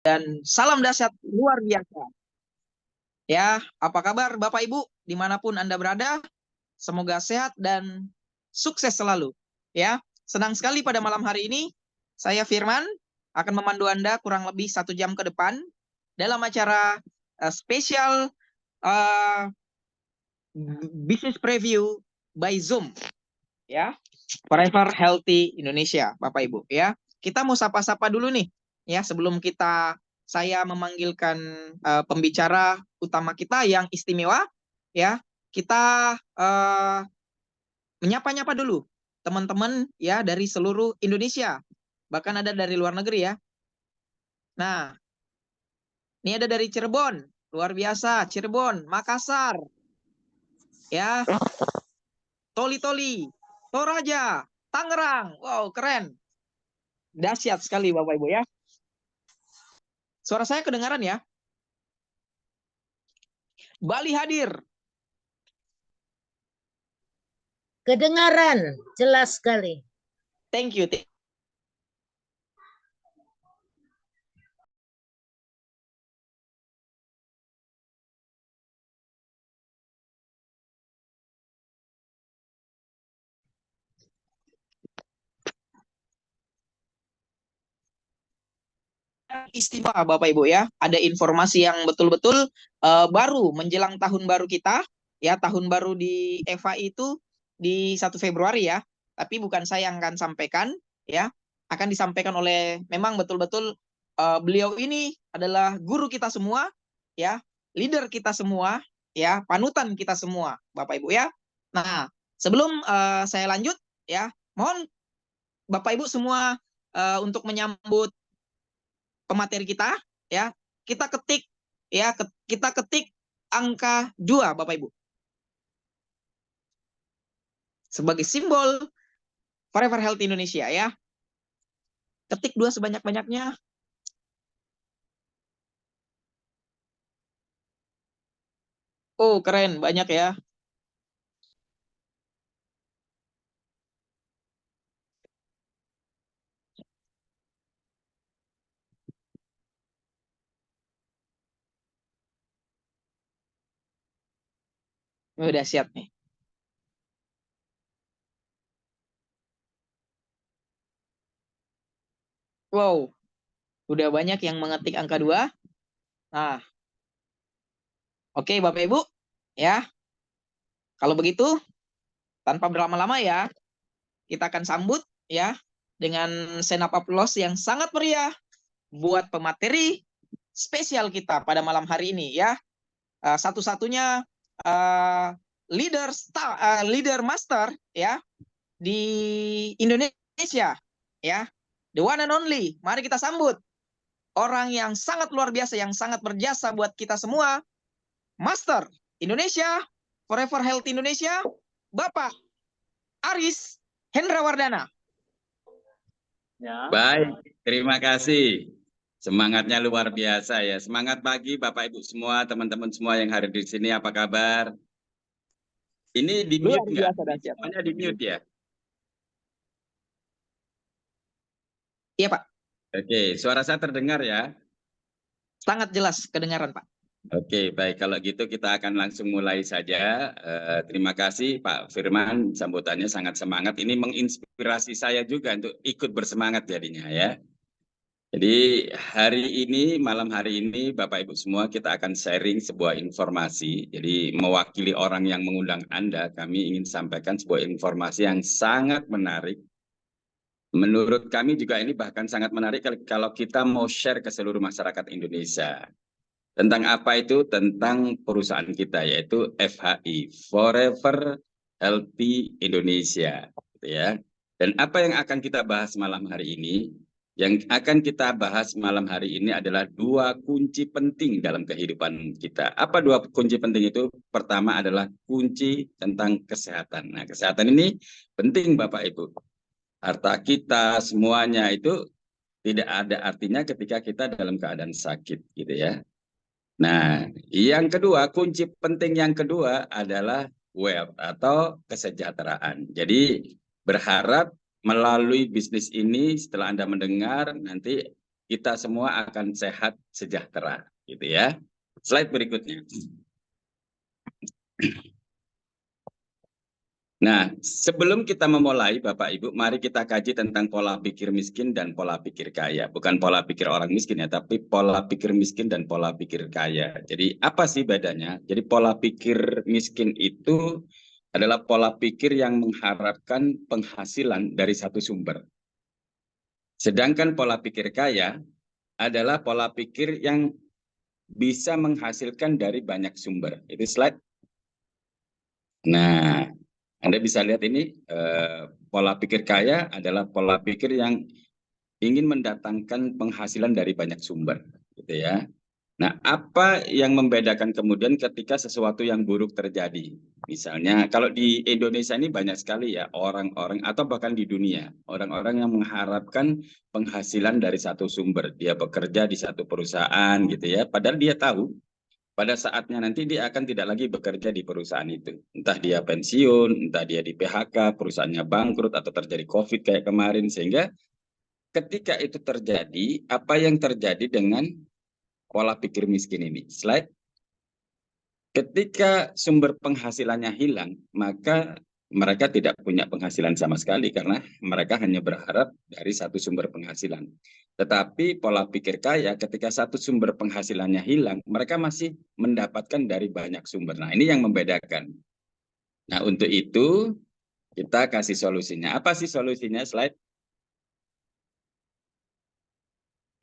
Dan salam dahsyat luar biasa. Ya, apa kabar Bapak Ibu dimanapun Anda berada? Semoga sehat dan sukses selalu. Ya, senang sekali pada malam hari ini saya Firman akan memandu Anda kurang lebih 1 jam ke depan dalam acara spesial uh, business preview by Zoom. Ya, Forever Healthy Indonesia, Bapak Ibu. Ya, kita mau sapa-sapa dulu nih. Ya, sebelum saya memanggilkan pembicara utama kita yang istimewa. Ya, kita menyapa-nyapa dulu teman-teman ya dari seluruh Indonesia, bahkan ada dari luar negeri ya. Nah, ini ada dari Cirebon, luar biasa, Cirebon, Makassar, ya, Toli-Toli, Toraja, Tangerang, wow keren, dahsyat sekali Bapak Ibu ya. Suara saya kedengaran ya? Bali hadir. Kedengaran, jelas sekali. Thank you. Istimewa Bapak Ibu ya. Ada informasi yang betul-betul baru menjelang tahun baru kita. Ya, tahun baru di EVA itu di 1 Februari ya. Tapi bukan saya yang akan sampaikan ya. Akan disampaikan oleh memang betul-betul beliau ini adalah guru kita semua ya, leader kita semua ya, panutan kita semua Bapak Ibu ya. Nah, sebelum saya lanjut ya, mohon Bapak Ibu semua untuk menyambut pemateri kita ya, kita ketik ya, kita ketik angka 2 Bapak Ibu sebagai simbol Forever Health Indonesia ya. Ketik 2 sebanyak-banyaknya. Oh, keren, banyak ya. Udah siap nih. Wow, udah banyak yang mengetik angka 2. Nah, oke Bapak Ibu ya. Kalau begitu tanpa berlama-lama ya, kita akan sambut ya dengan senap applause yang sangat meriah buat pemateri spesial kita pada malam hari ini ya. Satu-satunya leader master ya di Indonesia ya, the one and only. Mari kita sambut orang yang sangat luar biasa, yang sangat berjasa buat kita semua, Master Indonesia, Forever Health Indonesia, Bapak Aris Hendrawardana. Ya. Baik, terima kasih. Semangatnya luar biasa ya. Semangat pagi Bapak Ibu semua, teman-teman semua yang hadir di sini. Apa kabar? Ini di mute nggak? Semuanya di mute ya? Iya Pak. Oke, suara saya terdengar ya? Sangat jelas kedengaran Pak. Oke, baik. Kalau gitu kita akan langsung mulai saja. Terima kasih Pak Firman, sambutannya sangat semangat. Ini menginspirasi saya juga untuk ikut bersemangat jadinya ya. Jadi malam hari ini Bapak Ibu semua kita akan sharing sebuah informasi. Jadi mewakili orang yang mengundang Anda, kami ingin sampaikan sebuah informasi yang sangat menarik. Menurut kami juga ini bahkan sangat menarik kalau kita mau share ke seluruh masyarakat Indonesia. Tentang apa itu? Tentang perusahaan kita yaitu FHI, Forever Healthy Indonesia. Gitu ya. Dan apa yang akan kita bahas malam hari ini? Yang akan kita bahas malam hari ini adalah 2 kunci penting dalam kehidupan kita. Apa 2 kunci penting itu? Pertama adalah kunci tentang kesehatan. Nah, kesehatan ini penting Bapak Ibu. Harta kita semuanya itu tidak ada artinya ketika kita dalam keadaan sakit gitu ya. Nah, yang kedua, kunci penting yang kedua adalah wealth atau kesejahteraan. Jadi berharap melalui bisnis ini setelah Anda mendengar nanti kita semua akan sehat sejahtera, gitu ya. Slide berikutnya. Nah, sebelum kita memulai, Bapak Ibu, mari kita kaji tentang pola pikir miskin dan pola pikir kaya. Bukan pola pikir orang miskin ya, tapi pola pikir miskin dan pola pikir kaya. Jadi apa sih bedanya? Jadi pola pikir miskin itu adalah pola pikir yang mengharapkan penghasilan dari satu sumber. Sedangkan pola pikir kaya adalah pola pikir yang bisa menghasilkan dari banyak sumber. Itu slide. Nah, Anda bisa lihat ini, pola pikir kaya adalah pola pikir yang ingin mendatangkan penghasilan dari banyak sumber, gitu ya. Nah, apa yang membedakan kemudian ketika sesuatu yang buruk terjadi? Misalnya, kalau di Indonesia ini banyak sekali ya orang-orang atau bahkan di dunia, orang-orang yang mengharapkan penghasilan dari satu sumber. Dia bekerja di satu perusahaan gitu ya, padahal dia tahu pada saatnya nanti dia akan tidak lagi bekerja di perusahaan itu. Entah dia pensiun, entah dia di PHK, perusahaannya bangkrut atau terjadi COVID kayak kemarin. Sehingga ketika itu terjadi, apa yang terjadi dengan pola pikir miskin ini? Slide. Ketika sumber penghasilannya hilang, maka mereka tidak punya penghasilan sama sekali karena mereka hanya berharap dari satu sumber penghasilan. Tetapi pola pikir kaya ketika satu sumber penghasilannya hilang, mereka masih mendapatkan dari banyak sumber. Nah, ini yang membedakan. Nah, untuk itu kita kasih solusinya. Apa sih solusinya? Slide.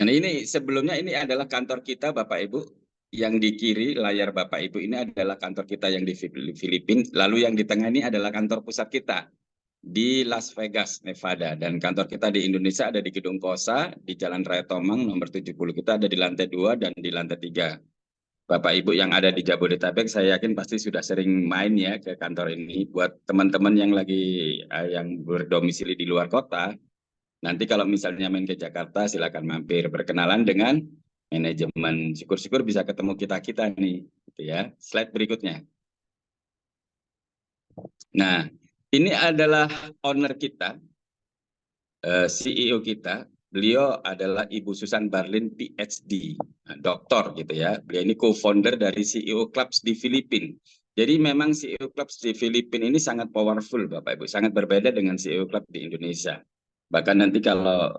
Nah, ini sebelumnya ini adalah kantor kita, Bapak Ibu. Yang di kiri layar Bapak Ibu ini adalah kantor kita yang di Filipina. Lalu yang di tengah ini adalah kantor pusat kita di Las Vegas, Nevada. Dan kantor kita di Indonesia ada di Gedung Kosa, di Jalan Raya Tomang, nomor 70. Kita ada di lantai 2 dan di lantai 3. Bapak Ibu yang ada di Jabodetabek, saya yakin pasti sudah sering main ya ke kantor ini. Buat teman-teman yang lagi yang berdomisili di luar kota, nanti kalau misalnya main ke Jakarta, silakan mampir berkenalan dengan manajemen. Syukur-syukur bisa ketemu kita-kita nih, gitu ya. Slide berikutnya. Nah, ini adalah owner kita, CEO kita. Beliau adalah Ibu Susan Barlin, PhD, doktor gitu ya. Beliau ini co-founder dari CEO Clubs di Filipina. Jadi memang CEO Clubs di Filipina ini sangat powerful, Bapak Ibu, sangat berbeda dengan CEO Club di Indonesia. Bahkan nanti kalau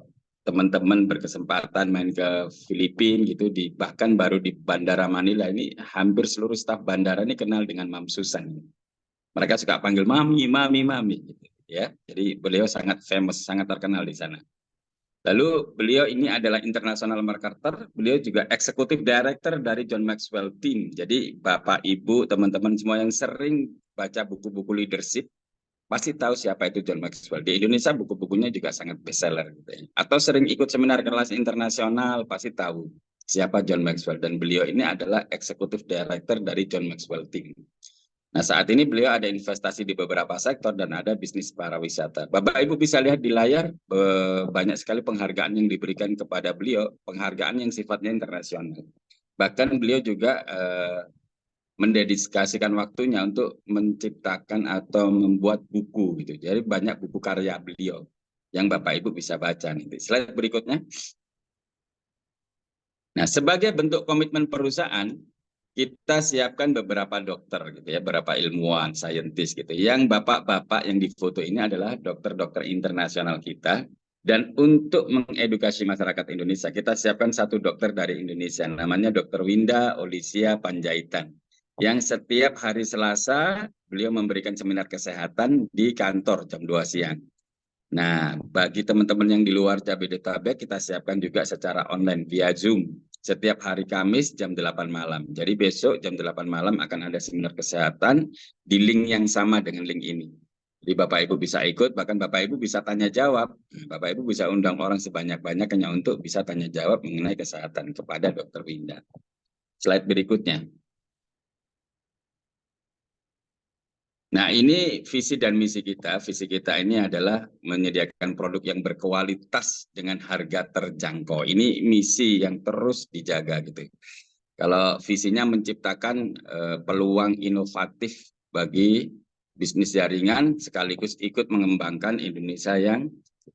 teman-teman berkesempatan main ke Filipina gitu, bahkan baru di Bandara Manila ini hampir seluruh staf bandara ini kenal dengan Mam Susan. Mereka suka panggil mami, mami, mami, gitu ya. Jadi beliau sangat famous, sangat terkenal di sana. Lalu beliau ini adalah international marketer, beliau juga executive director dari John Maxwell Team. Jadi Bapak, Ibu, teman-teman semua yang sering baca buku-buku leadership, pasti tahu siapa itu John Maxwell. Di Indonesia buku-bukunya juga sangat bestseller. Gitu ya. Atau sering ikut seminar relasi internasional, pasti tahu siapa John Maxwell. Dan beliau ini adalah executive director dari John Maxwell Team. Nah, saat ini beliau ada investasi di beberapa sektor dan ada bisnis pariwisata. Bapak Ibu bisa lihat di layar banyak sekali penghargaan yang diberikan kepada beliau, penghargaan yang sifatnya internasional. Bahkan beliau juga mendedikasikan waktunya untuk menciptakan atau membuat buku gitu. Jadi banyak buku karya beliau yang Bapak Ibu bisa baca nih. Slide berikutnya. Nah, sebagai bentuk komitmen perusahaan, kita siapkan beberapa dokter gitu ya, beberapa ilmuwan, saintis gitu. Yang bapak-bapak yang difoto ini adalah dokter-dokter internasional kita. Dan untuk mengedukasi masyarakat Indonesia, kita siapkan satu dokter dari Indonesia, namanya Dr. Winda Olisia Panjaitan. Yang setiap hari Selasa, beliau memberikan seminar kesehatan di kantor jam 2 siang. Nah, bagi teman-teman yang di luar Jabodetabek, kita siapkan juga secara online via Zoom. Setiap hari Kamis jam 8 malam. Jadi besok jam 8 malam akan ada seminar kesehatan di link yang sama dengan link ini. Jadi Bapak Ibu bisa ikut, bahkan Bapak Ibu bisa tanya jawab. Bapak Ibu bisa undang orang sebanyak-banyaknya untuk bisa tanya jawab mengenai kesehatan kepada Dr. Winda. Slide berikutnya. Nah, ini visi dan misi kita. Visi kita ini adalah menyediakan produk yang berkualitas dengan harga terjangkau. Ini misi yang terus dijaga gitu. Kalau visinya menciptakan peluang inovatif bagi bisnis jaringan sekaligus ikut mengembangkan Indonesia yang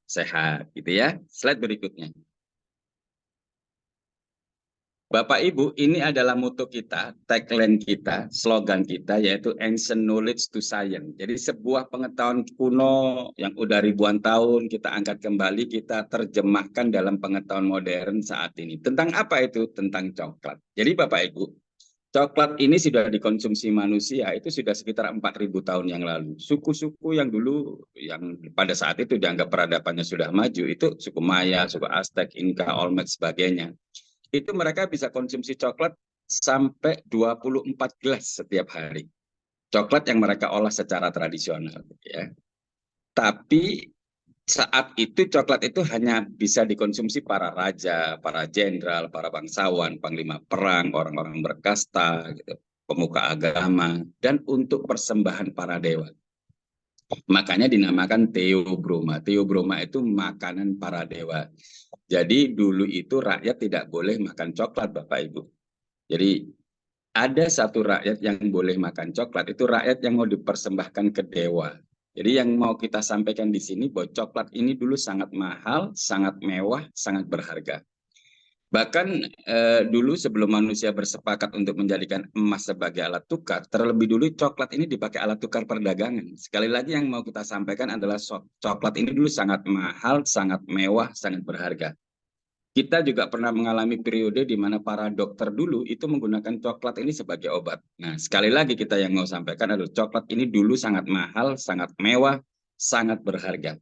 sehat gitu ya. Slide berikutnya. Bapak Ibu, ini adalah motto kita, tagline kita, slogan kita, yaitu Ancient Knowledge to Science. Jadi sebuah pengetahuan kuno yang udah ribuan tahun kita angkat kembali, kita terjemahkan dalam pengetahuan modern saat ini. Tentang apa itu? Tentang coklat. Jadi Bapak Ibu, coklat ini sudah dikonsumsi manusia itu sudah sekitar 4.000 tahun yang lalu. Suku-suku yang dulu, yang pada saat itu dianggap peradabannya sudah maju, itu suku Maya, suku Aztec, Inca, Olmec, sebagainya. Itu mereka bisa konsumsi coklat sampai 24 gelas setiap hari. Coklat yang mereka olah secara tradisional. Ya. Tapi saat itu coklat itu hanya bisa dikonsumsi para raja, para jenderal, para bangsawan, panglima perang, orang-orang berkasta, gitu, pemuka agama, dan untuk persembahan para dewa. Makanya dinamakan Theobroma. Theobroma itu makanan para dewa. Jadi dulu itu rakyat tidak boleh makan coklat, Bapak Ibu. Jadi ada satu rakyat yang boleh makan coklat, itu rakyat yang mau dipersembahkan ke dewa. Jadi yang mau kita sampaikan di sini bahwa coklat ini dulu sangat mahal, sangat mewah, sangat berharga. Bahkan dulu sebelum manusia bersepakat untuk menjadikan emas sebagai alat tukar, terlebih dulu coklat ini dipakai alat tukar perdagangan. Sekali lagi yang mau kita sampaikan adalah coklat ini dulu sangat mahal, sangat mewah, sangat berharga. Kita juga pernah mengalami periode di mana para dokter dulu itu menggunakan coklat ini sebagai obat. Nah, sekali lagi kita yang mau sampaikan adalah coklat ini dulu sangat mahal, sangat mewah, sangat berharga.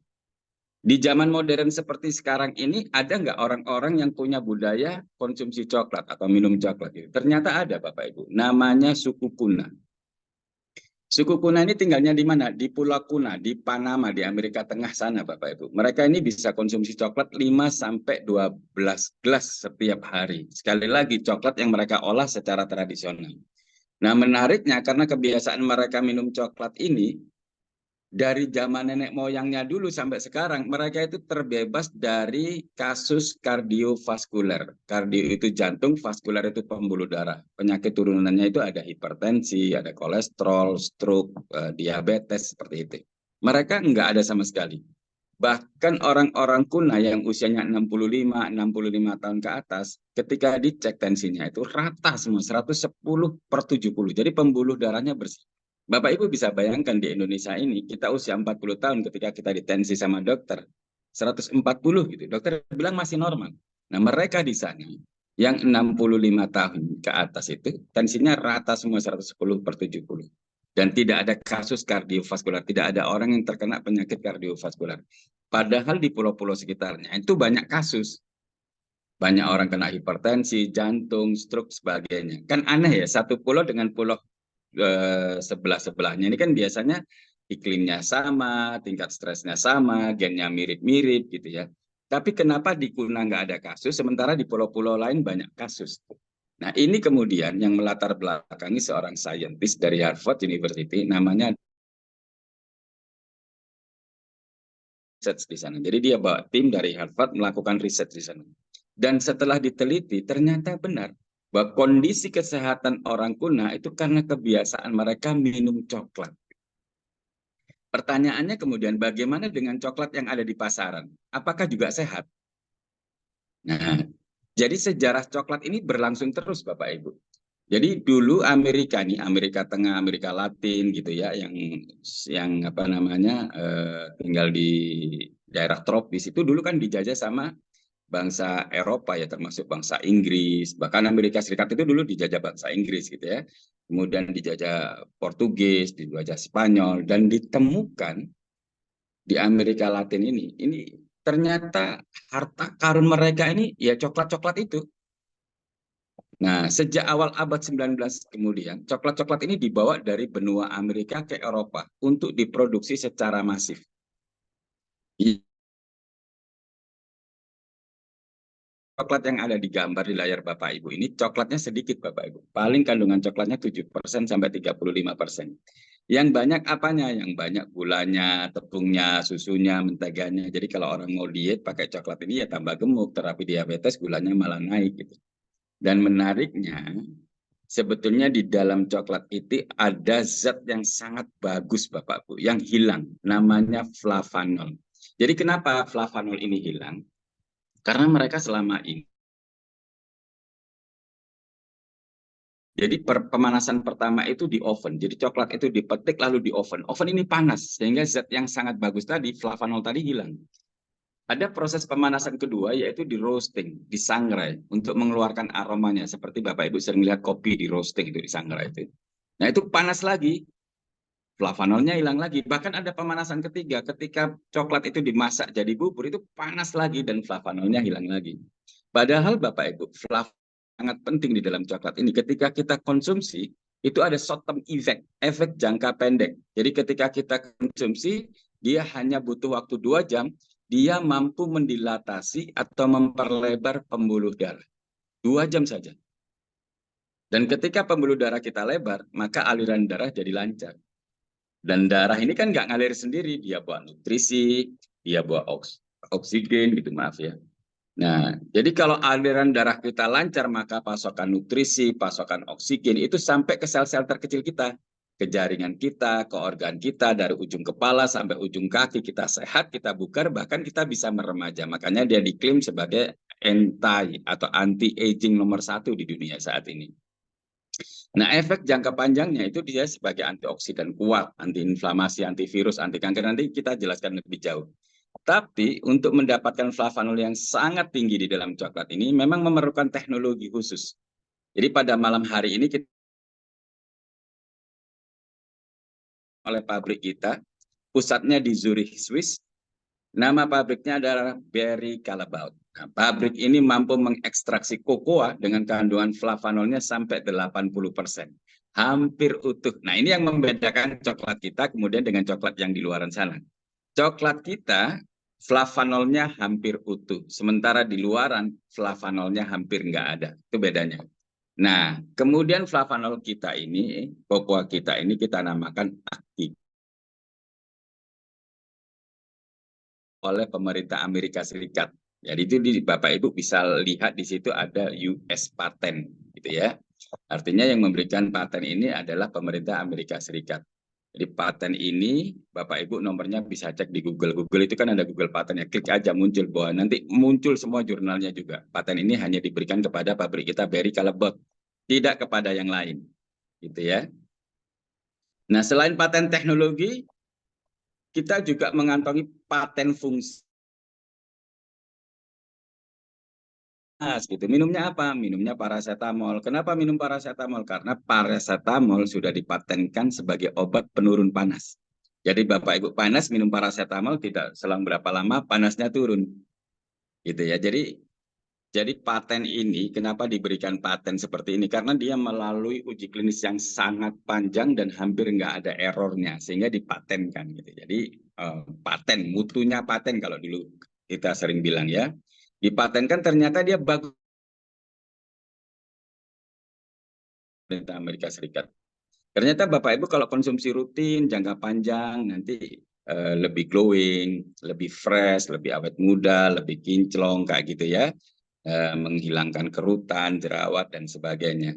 Di zaman modern seperti sekarang ini, ada nggak orang-orang yang punya budaya konsumsi coklat atau minum coklat? Ternyata ada, Bapak Ibu. Namanya suku Kuna. Suku Kuna ini tinggalnya di mana? Di Pulau Kuna, di Panama, di Amerika Tengah sana, Bapak Ibu. Mereka ini bisa konsumsi coklat 5-12 gelas setiap hari. Sekali lagi, coklat yang mereka olah secara tradisional. Nah, menariknya karena kebiasaan mereka minum coklat ini, dari zaman nenek moyangnya dulu sampai sekarang, mereka itu terbebas dari kasus kardiovaskuler. Kardio itu jantung, vaskuler itu pembuluh darah. Penyakit turunannya itu ada hipertensi, ada kolesterol, stroke, diabetes, seperti itu. Mereka enggak ada sama sekali. Bahkan orang-orang kuna yang usianya 65 tahun ke atas, ketika dicek tensinya itu rata semua, 110/70. Jadi pembuluh darahnya bersih. Bapak Ibu bisa bayangkan di Indonesia ini, kita usia 40 tahun ketika kita ditensi sama dokter, 140 gitu. Dokter bilang masih normal. Nah mereka di sana, yang 65 tahun ke atas itu, tensinya rata semua 110/70. Dan tidak ada kasus kardiovaskular, tidak ada orang yang terkena penyakit kardiovaskular. Padahal di pulau-pulau sekitarnya itu banyak kasus. Banyak orang kena hipertensi, jantung, stroke, sebagainya. Kan aneh ya, satu pulau dengan pulau sebelah-sebelahnya ini kan biasanya iklimnya sama, tingkat stresnya sama, gennya mirip-mirip gitu ya. Tapi kenapa di Kuna nggak ada kasus, sementara di pulau-pulau lain banyak kasus? Nah ini kemudian yang melatar belakangi seorang saintis dari Harvard University, namanya research di sana. Jadi dia bawa tim dari Harvard melakukan riset di sana. Dan setelah diteliti, ternyata benar bahwa kondisi kesehatan orang kuna itu karena kebiasaan mereka minum coklat. Pertanyaannya kemudian bagaimana dengan coklat yang ada di pasaran? Apakah juga sehat? Nah, jadi sejarah coklat ini berlangsung terus Bapak Ibu. Jadi dulu Amerika nih, Amerika Tengah, Amerika Latin gitu ya, yang apa namanya tinggal di daerah tropis itu dulu kan dijajah sama bangsa Eropa ya, termasuk bangsa Inggris, bahkan Amerika Serikat itu dulu dijajah bangsa Inggris gitu ya. Kemudian dijajah Portugis, dijajah Spanyol, dan ditemukan di Amerika Latin ini ternyata harta karun mereka ini ya coklat-coklat itu. Nah, sejak awal abad 19 kemudian, coklat-coklat ini dibawa dari benua Amerika ke Eropa untuk diproduksi secara masif. Coklat yang ada di gambar di layar Bapak Ibu ini, coklatnya sedikit Bapak Ibu. Paling kandungan coklatnya 7% sampai 35%. Yang banyak apanya? Yang banyak gulanya, tepungnya, susunya, menteganya. Jadi kalau orang mau diet pakai coklat ini ya tambah gemuk, terapi diabetes gulanya malah naik gitu. Dan menariknya, sebetulnya di dalam coklat itu ada zat yang sangat bagus Bapak Bu, yang hilang, namanya flavanol. Jadi kenapa flavanol ini hilang? Karena mereka selama ini Jadi pemanasan pertama itu di oven. Jadi coklat itu dipetik lalu di oven. Oven ini panas sehingga zat yang sangat bagus tadi, flavanol tadi hilang. Ada proses pemanasan kedua yaitu di roasting, disangrai untuk mengeluarkan aromanya. Seperti Bapak Ibu sering lihat kopi di roasting itu disangrai itu. Nah itu panas lagi, flavanolnya hilang lagi. Bahkan ada pemanasan ketiga ketika coklat itu dimasak jadi bubur itu panas lagi dan flavanolnya hilang lagi. Padahal Bapak Ibu, flavanol sangat penting di dalam coklat ini. Ketika kita konsumsi, itu ada short term effect, efek jangka pendek. Jadi ketika kita konsumsi, dia hanya butuh waktu 2 jam, dia mampu mendilatasi atau memperlebar pembuluh darah. 2 jam saja. Dan ketika pembuluh darah kita lebar, maka aliran darah jadi lancar. Dan darah ini kan nggak ngalir sendiri, dia buat nutrisi, dia buat oksigen gitu, maaf ya. Nah, jadi kalau aliran darah kita lancar, maka pasokan nutrisi, pasokan oksigen itu sampai ke sel-sel terkecil kita, ke jaringan kita, ke organ kita, dari ujung kepala sampai ujung kaki kita sehat, kita bugar, bahkan kita bisa meremaja. Makanya dia diklaim sebagai anti-aging nomor 1 di dunia saat ini. Nah, efek jangka panjangnya itu dia sebagai antioksidan kuat, anti-inflamasi, antivirus, anti kanker. Nanti kita jelaskan lebih jauh. Tapi untuk mendapatkan flavanol yang sangat tinggi di dalam coklat ini memang memerlukan teknologi khusus. Jadi pada malam hari ini kita oleh pabrik kita, pusatnya di Zurich, Swiss. Nama pabriknya adalah Barry Callebaut. Nah, pabrik ini mampu mengekstraksi kokoa dengan kandungan flavanolnya sampai 80%. Hampir utuh. Nah, ini yang membedakan coklat kita kemudian dengan coklat yang di luaran sana. Coklat kita flavanolnya hampir utuh, sementara di luaran flavanolnya hampir nggak ada. Itu bedanya. Nah, kemudian flavanol kita ini, kokoa kita ini kita namakan aktif oleh pemerintah Amerika Serikat. Jadi itu Bapak Ibu bisa lihat di situ ada US patent, gitu ya. Artinya yang memberikan paten ini adalah pemerintah Amerika Serikat. Jadi paten ini Bapak Ibu nomornya bisa cek di Google. Google itu kan ada Google paten ya, klik aja muncul bahwa nanti muncul semua jurnalnya juga. Paten ini hanya diberikan kepada pabrik kita Barry Callebaut, tidak kepada yang lain, gitu ya. Nah, selain paten teknologi, kita juga mengantongi paten fungsi. Gitu. Minumnya apa? Minumnya paracetamol. Kenapa minum paracetamol? Karena paracetamol sudah dipatenkan sebagai obat penurun panas. Jadi Bapak Ibu panas minum paracetamol tidak selang berapa lama panasnya turun. Gitu ya. Jadi paten ini kenapa diberikan paten seperti ini? Karena dia melalui uji klinis yang sangat panjang dan hampir nggak ada errornya sehingga dipatenkan gitu. Jadi paten, mutunya paten kalau dulu kita sering bilang ya. Dipatenkan ternyata dia bagus pemerintah Amerika Serikat. Ternyata Bapak Ibu kalau konsumsi rutin jangka panjang nanti lebih glowing, lebih fresh, lebih awet muda, lebih kinclong kayak gitu ya. Menghilangkan kerutan, jerawat dan sebagainya.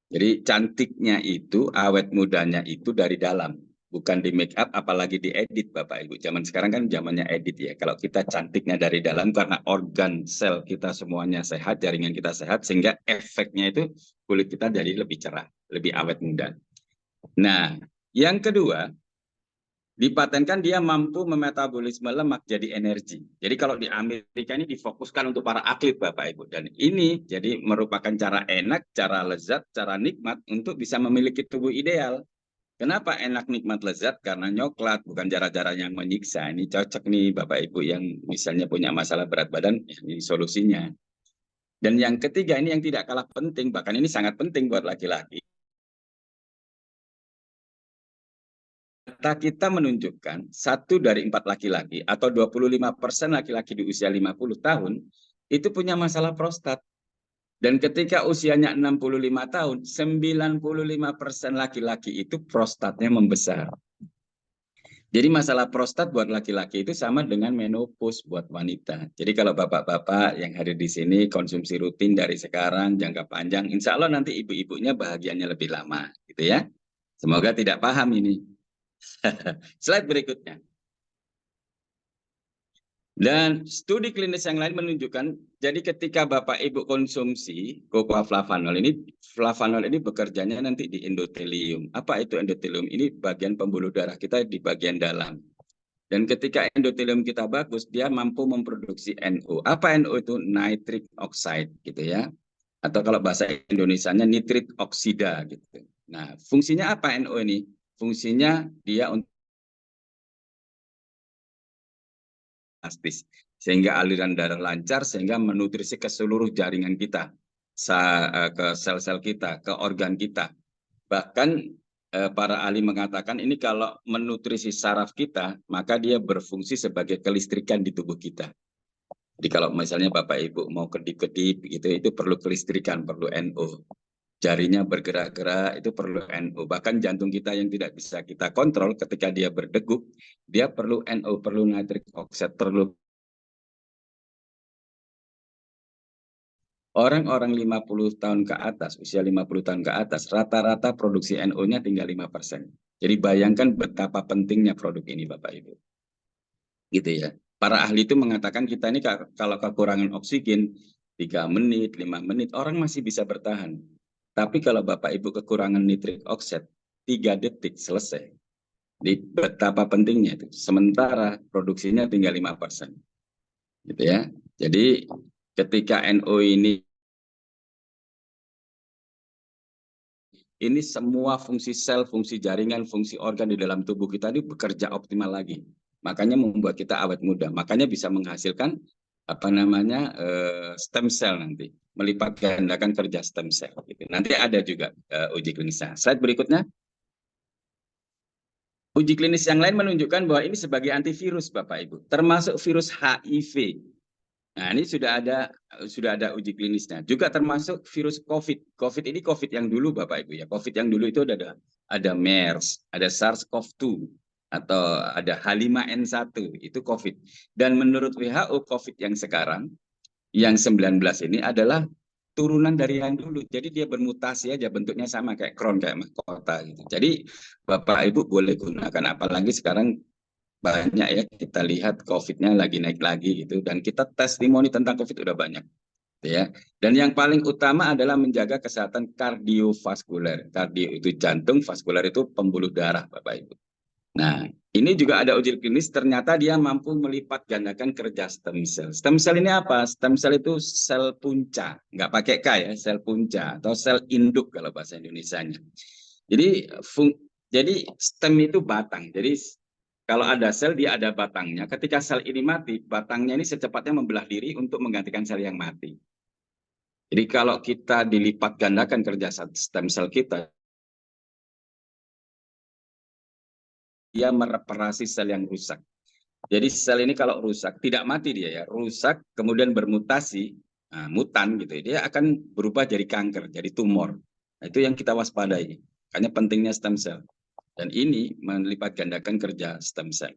Jadi cantiknya itu, awet mudanya itu dari dalam, bukan di make up apalagi di edit Bapak Ibu. Zaman sekarang kan zamannya edit ya. Kalau kita cantiknya dari dalam karena organ sel kita semuanya sehat, jaringan kita sehat sehingga efeknya itu kulit kita jadi lebih cerah, lebih awet muda. Nah, yang kedua, dipatenkan dia mampu memetabolisme lemak jadi energi. Jadi kalau di Amerika ini difokuskan untuk para atlet Bapak Ibu. Dan ini jadi merupakan cara enak, cara lezat, cara nikmat untuk bisa memiliki tubuh ideal. Kenapa enak, nikmat, lezat? Karena nyoklat, bukan cara-cara yang menyiksa. Ini cocok nih Bapak Ibu yang misalnya punya masalah berat badan, ini solusinya. Dan yang ketiga ini yang tidak kalah penting, bahkan ini sangat penting buat laki-laki. Data kita menunjukkan 1 dari 4 laki-laki atau 25% laki-laki di usia 50 tahun itu punya masalah prostat. Dan ketika usianya 65 tahun, 95% laki-laki itu prostatnya membesar. Jadi masalah prostat buat laki-laki itu sama dengan menopause buat wanita. Jadi kalau bapak-bapak yang hadir di sini konsumsi rutin dari sekarang jangka panjang, insya Allah nanti ibu-ibunya bahagianya lebih lama, gitu ya. Semoga tidak paham ini. Slide berikutnya. Dan studi klinis yang lain menunjukkan Jadi ketika Bapak Ibu konsumsi cocoa flavanol ini bekerjanya nanti di endotelium. Apa itu endotelium? Ini bagian pembuluh darah kita di bagian dalam. Dan ketika endotelium kita bagus, dia mampu memproduksi NO. Apa NO itu? Nitric oxide gitu ya. Atau kalau bahasa Indonesianya nitrit oksida gitu. Nah, fungsinya apa NO ini? Fungsinya dia untuk elastis, sehingga aliran darah lancar, sehingga menutrisi ke seluruh jaringan kita, ke sel-sel kita, ke organ kita. Bahkan para ahli mengatakan ini kalau menutrisi saraf kita, maka dia berfungsi sebagai kelistrikan di tubuh kita. Jadi kalau misalnya Bapak Ibu mau kedip-kedip gitu, itu perlu kelistrikan, perlu NO. Jarinya bergerak-gerak, itu perlu NO. Bahkan jantung kita yang tidak bisa kita kontrol ketika dia berdegup, dia perlu NO, perlu nitric oxide, perlu. Orang-orang 50 tahun ke atas, usia 50 tahun ke atas, rata-rata produksi NO-nya tinggal 5%. Jadi bayangkan betapa pentingnya produk ini Bapak Ibu. Gitu ya. Para ahli itu mengatakan kita ini kalau kekurangan oksigen 3 menit, 5 menit, orang masih bisa bertahan. Tapi kalau Bapak Ibu kekurangan nitric oxide, 3 detik selesai. Jadi betapa pentingnya itu. Sementara produksinya tinggal 5%. Gitu ya. Jadi ketika NO ini semua fungsi sel, fungsi jaringan, fungsi organ di dalam tubuh kita ini bekerja optimal lagi. Makanya membuat kita awet muda. Makanya bisa menghasilkan stem cell nanti, melipat gandakan kerja stem cell. Gitu. Nanti ada juga uji klinisnya. Slide berikutnya. Uji klinis yang lain menunjukkan bahwa ini sebagai antivirus, Bapak Ibu, termasuk virus HIV. Nah, ini sudah ada uji klinisnya. Juga termasuk virus COVID. COVID ini COVID yang dulu, Bapak Ibu ya. COVID yang dulu itu ada MERS, ada SARS-CoV-2, atau ada H5N1, itu COVID. Dan menurut WHO, COVID yang sekarang, yang 19 ini adalah turunan dari yang dulu. Jadi dia bermutasi aja, bentuknya sama kayak Crohn, kayak mahkota gitu. Jadi Bapak Ibu boleh gunakan, apalagi sekarang banyak ya, kita lihat COVID-nya lagi naik lagi gitu, dan kita testimoni tentang COVID udah banyak gitu ya. Dan yang paling utama adalah menjaga kesehatan kardiovaskuler. Kardio itu jantung, vaskuler itu pembuluh darah Bapak Ibu. Nah, ini juga ada uji klinis, ternyata dia mampu melipat gandakan kerja stem cell. Stem cell ini apa? Stem cell itu sel punca, nggak pakai K ya, sel punca atau sel induk kalau bahasa Indonesianya. Jadi stem itu batang. Jadi kalau ada sel, dia ada batangnya. Ketika sel ini mati, batangnya ini secepatnya membelah diri untuk menggantikan sel yang mati. Jadi kalau kita dilipat gandakan kerja stem sel kita, dia mereparasi sel yang rusak. Jadi sel ini kalau rusak, tidak mati dia ya, rusak kemudian bermutasi, mutan gitu, dia akan berubah jadi kanker, jadi tumor. Nah, itu yang kita waspadai. Makanya pentingnya stem cell. Dan ini melipat gandakan kerja stem cell.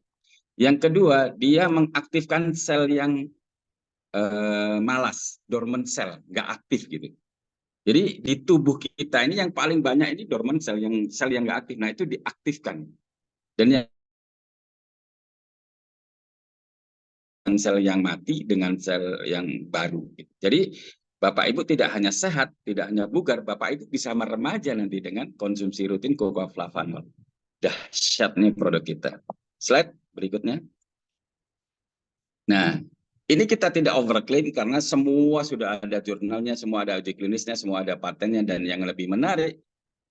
Yang kedua, dia mengaktifkan sel yang malas, dormant cell, nggak aktif gitu. Jadi di tubuh kita ini yang paling banyak ini dormant cell, sel yang nggak aktif. Nah itu diaktifkan. Dan yang sel yang mati dengan sel yang baru. Jadi Bapak Ibu tidak hanya sehat, tidak hanya bugar, Bapak Ibu bisa meremaja nanti dengan konsumsi rutin cocoa flavanol. Dahsyat nih produk kita. Slide berikutnya. Nah, ini kita tidak overclaim karena semua sudah ada jurnalnya, semua ada uji klinisnya, semua ada patennya, dan yang lebih menarik,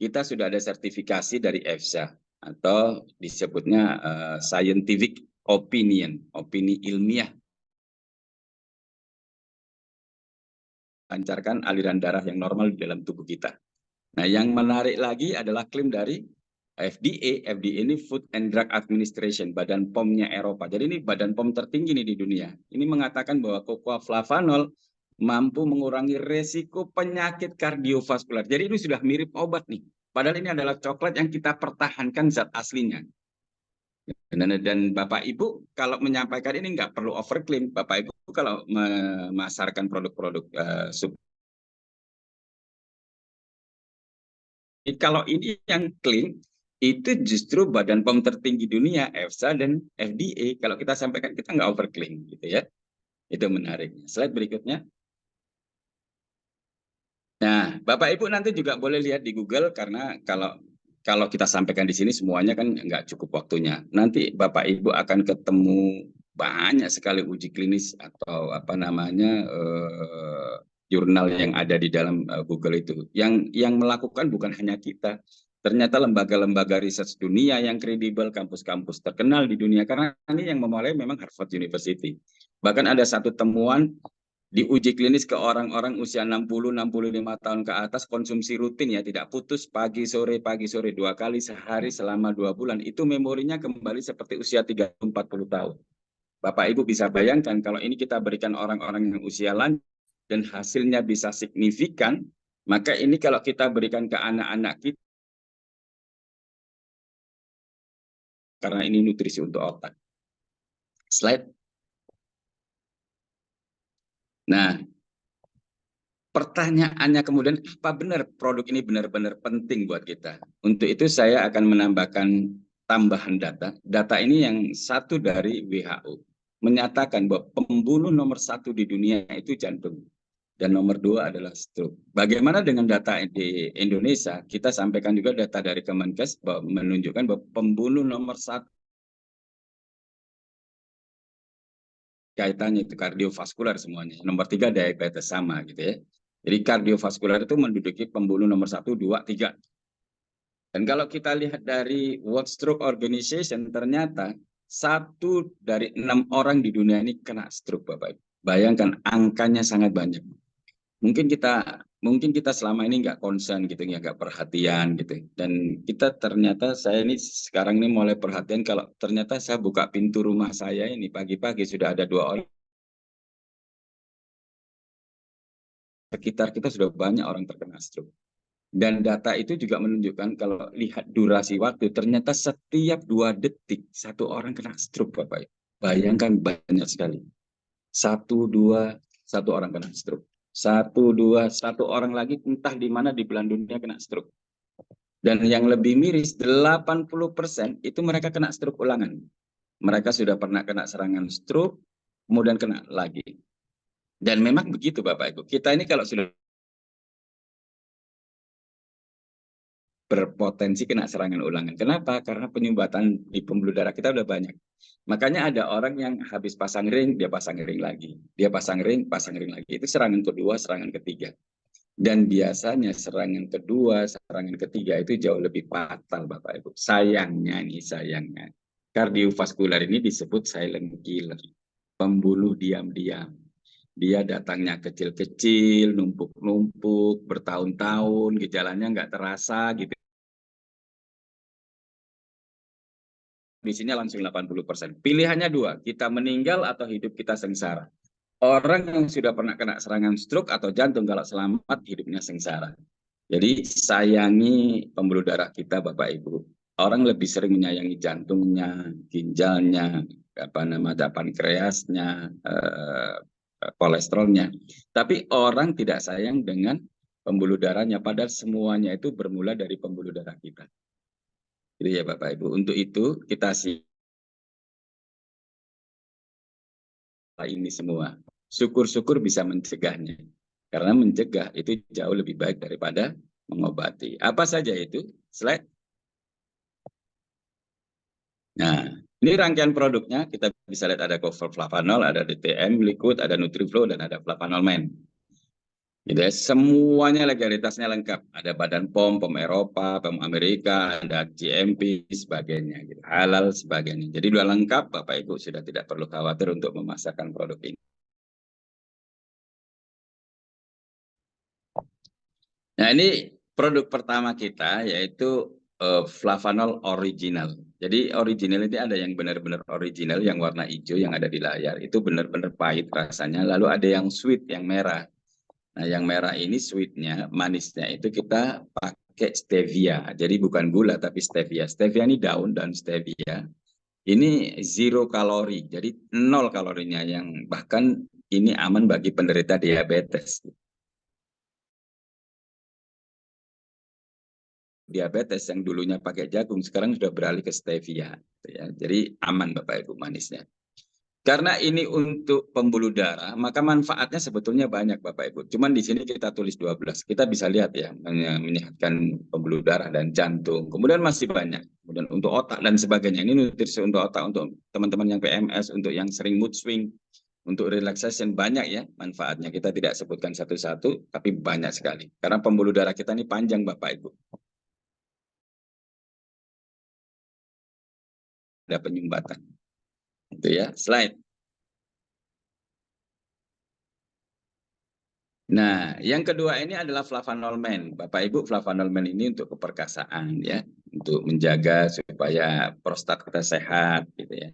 kita sudah ada sertifikasi dari EFSA atau disebutnya scientific opinion, opini ilmiah. Lancarkan aliran darah yang normal di dalam tubuh kita. Nah, yang menarik lagi adalah klaim dari FDA. FDA ini Food and Drug Administration, badan POM-nya Eropa. Jadi ini badan POM tertinggi nih di dunia. Ini mengatakan bahwa cocoa flavanol mampu mengurangi resiko penyakit kardiovaskular. Jadi ini sudah mirip obat nih. Padahal ini adalah coklat yang kita pertahankan zat aslinya. Dan Bapak Ibu kalau menyampaikan ini nggak perlu overclaim. Bapak Ibu kalau memasarkan produk-produk kalau ini yang klaim itu justru badan POM tertinggi dunia, EFSA dan FDA. Kalau kita sampaikan kita nggak overclaim gitu ya. Itu menarik. Slide berikutnya. Nah, Bapak Ibu nanti juga boleh lihat di Google karena kalau kita sampaikan di sini semuanya kan nggak cukup waktunya. Nanti Bapak Ibu akan ketemu banyak sekali uji klinis atau apa namanya jurnal yang ada di dalam Google itu. Yang melakukan bukan hanya kita, ternyata lembaga-lembaga riset dunia yang kredibel, kampus-kampus terkenal di dunia. Karena ini yang memulai memang Harvard University. Bahkan ada satu temuan diuji klinis ke orang-orang usia 60-65 tahun ke atas, konsumsi rutin ya, tidak putus pagi sore 2 kali sehari selama 2 bulan, itu memorinya kembali seperti usia 30-40 tahun. Bapak Ibu bisa bayangkan kalau ini kita berikan orang-orang yang usia lanjut dan hasilnya bisa signifikan, maka ini kalau kita berikan ke anak-anak kita, karena ini nutrisi untuk otak. Slide. Nah, pertanyaannya kemudian, apa benar produk ini benar-benar penting buat kita? Untuk itu saya akan menambahkan tambahan data. Data ini yang satu dari WHO. Menyatakan bahwa pembunuh nomor 1 di dunia itu jantung. Dan nomor 2 adalah stroke. Bagaimana dengan data di Indonesia? Kita sampaikan juga data dari Kemenkes bahwa menunjukkan bahwa pembunuh nomor 1 kaitannya itu kardiovaskular semuanya. Nomor 3 diabetes sama gitu ya. Jadi kardiovaskular itu menduduki pembunuh nomor 1, 2, 3. Dan kalau kita lihat dari World Stroke Organization, ternyata 1 dari 6 orang di dunia ini kena stroke, Bapak. Bayangkan angkanya sangat banyak. Mungkin kita selama ini nggak concern gitu ya, nggak perhatian gitu. Dan kita ternyata saya ini sekarang ini mulai perhatian kalau ternyata saya buka pintu rumah saya ini pagi-pagi sudah ada 2 orang. Sekitar kita sudah banyak orang terkena stroke. Dan data itu juga menunjukkan kalau lihat durasi waktu, ternyata setiap 2 detik 1 orang kena stroke, Bapak. Bayangkan banyak sekali. 1, 2, 1 orang kena stroke. 1, 2, 1 orang lagi entah di mana di belahan dunia kena stroke. Dan yang lebih miris, 80% itu mereka kena stroke ulangan. Mereka sudah pernah kena serangan stroke, kemudian kena lagi. Dan memang begitu Bapak Ibu. Kita ini kalau sudah berpotensi kena serangan ulangan. Kenapa? Karena penyumbatan di pembuluh darah kita udah banyak. Makanya ada orang yang habis pasang ring, dia pasang ring lagi. Dia pasang ring lagi. Itu serangan kedua, serangan ketiga. Dan biasanya serangan kedua, serangan ketiga itu jauh lebih fatal Bapak Ibu. Sayangnya. Kardiovaskular ini disebut silent killer. Pembunuh diam-diam. Dia datangnya kecil-kecil, numpuk-numpuk, bertahun-tahun, gejalanya nggak terasa gitu. Kondisinya langsung 80%. Pilihannya 2, kita meninggal atau hidup kita sengsara. Orang yang sudah pernah kena serangan stroke atau jantung kalau selamat hidupnya sengsara. Jadi sayangi pembuluh darah kita Bapak Ibu. Orang lebih sering menyayangi jantungnya, ginjalnya, pankreasnya, kolesterolnya. Tapi orang tidak sayang dengan pembuluh darahnya, padahal semuanya itu bermula dari pembuluh darah kita. Jadi ya Bapak Ibu, untuk itu kita ini semua. Syukur-syukur bisa mencegahnya. Karena mencegah itu jauh lebih baik daripada mengobati. Apa saja itu? Slide. Nah, ini rangkaian produknya. Kita bisa lihat ada Cover Flavanol, ada DTM, Liquid, ada Nutriflow, dan ada Flavanol Men. Gitu ya, semuanya legalitasnya lengkap. Ada Badan POM, POM Eropa, POM Amerika, ada GMP, sebagainya. Gitu. Halal, sebagainya. Jadi sudah lengkap, Bapak Ibu sudah tidak perlu khawatir untuk memasarkan produk ini. Nah, ini produk pertama kita yaitu Flavanol Original. Jadi original ini ada yang benar-benar original yang warna hijau yang ada di layar. Itu benar-benar pahit rasanya. Lalu ada yang sweet yang merah. Nah, yang merah ini sweetnya, manisnya itu kita pakai stevia. Jadi bukan gula tapi stevia. Stevia ini daun dan stevia. Ini zero kalori. Jadi 0 kalorinya yang bahkan ini aman bagi penderita diabetes. Diabetes yang dulunya pakai jagung sekarang sudah beralih ke stevia, ya. Jadi aman Bapak Ibu manisnya. Karena ini untuk pembuluh darah, maka manfaatnya sebetulnya banyak Bapak Ibu. Cuman di sini kita tulis 12. Kita bisa lihat ya, menyehatkan pembuluh darah dan jantung. Kemudian masih banyak. Kemudian untuk otak dan sebagainya. Ini nutrisi untuk otak, untuk teman-teman yang PMS, untuk yang sering mood swing, untuk relaxation, banyak ya manfaatnya. Kita tidak sebutkan satu-satu, tapi banyak sekali. Karena pembuluh darah kita ini panjang Bapak Ibu. Ada penyumbatan. Itu ya, slide. Nah, yang kedua ini adalah flavanolmen. Bapak Ibu, flavanolmen ini untuk keperkasaan ya, untuk menjaga supaya prostat kita sehat gitu ya.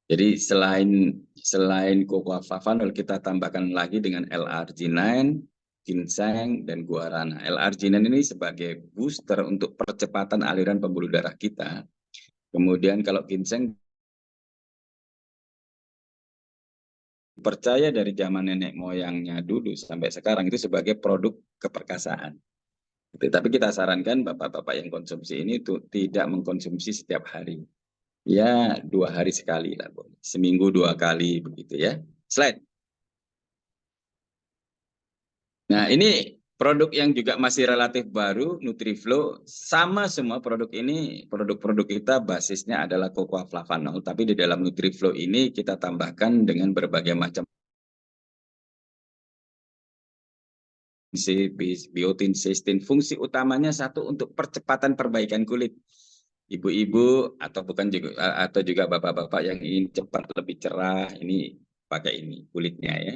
Jadi selain flavanol kita tambahkan lagi dengan L-arginine, ginseng dan guarana. L-arginine ini sebagai booster untuk percepatan aliran pembuluh darah kita. Kemudian kalau ginseng percaya dari zaman nenek moyangnya dulu sampai sekarang itu sebagai produk keperkasaan. Tapi kita sarankan bapak-bapak yang konsumsi ini tuh tidak mengkonsumsi setiap hari. Ya 2 hari sekali lah, seminggu 2 kali begitu ya. Slide. Nah ini produk yang juga masih relatif baru, Nutriflow. Sama semua produk ini, produk-produk kita basisnya adalah cocoa flavanol. Tapi di dalam Nutriflow ini kita tambahkan dengan berbagai macam biotin, cysteine. Fungsi utamanya satu, untuk percepatan perbaikan kulit. Ibu-ibu atau juga bapak-bapak yang ingin cepat lebih cerah, ini pakai ini kulitnya ya.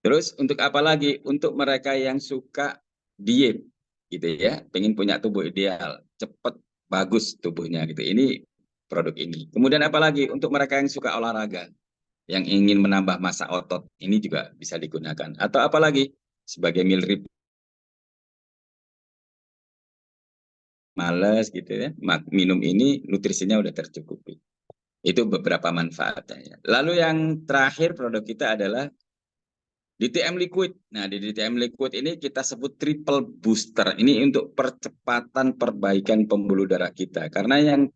Terus untuk apa lagi? Untuk mereka yang suka diet gitu ya, pengen punya tubuh ideal, cepat bagus tubuhnya gitu. Ini produk ini. Kemudian apa lagi? Untuk mereka yang suka olahraga, yang ingin menambah massa otot, ini juga bisa digunakan. Atau apa lagi? Sebagai meal males gitu ya, minum ini nutrisinya udah tercukupi. Itu beberapa manfaatnya ya. Lalu yang terakhir produk kita adalah DTM Liquid. Nah, di DTM Liquid ini kita sebut triple booster. Ini untuk percepatan perbaikan pembuluh darah kita. Karena yang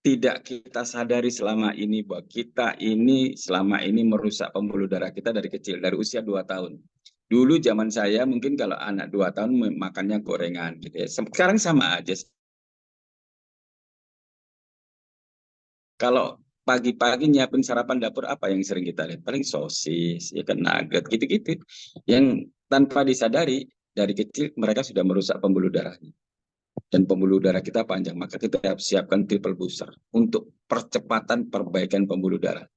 tidak kita sadari selama ini, bahwa kita ini selama ini merusak pembuluh darah kita dari kecil, dari usia 2 tahun. Dulu zaman saya mungkin kalau anak 2 tahun makannya gorengan gitu ya. Sekarang sama aja. Kalau pagi-pagi nyiapin sarapan dapur, apa yang sering kita lihat? Paling sosis, ya kan, nugget, gitu-gitu. Yang tanpa disadari, dari kecil mereka sudah merusak pembuluh darahnya. Dan pembuluh darah kita panjang, maka kita siapkan triple booster untuk percepatan perbaikan pembuluh darah.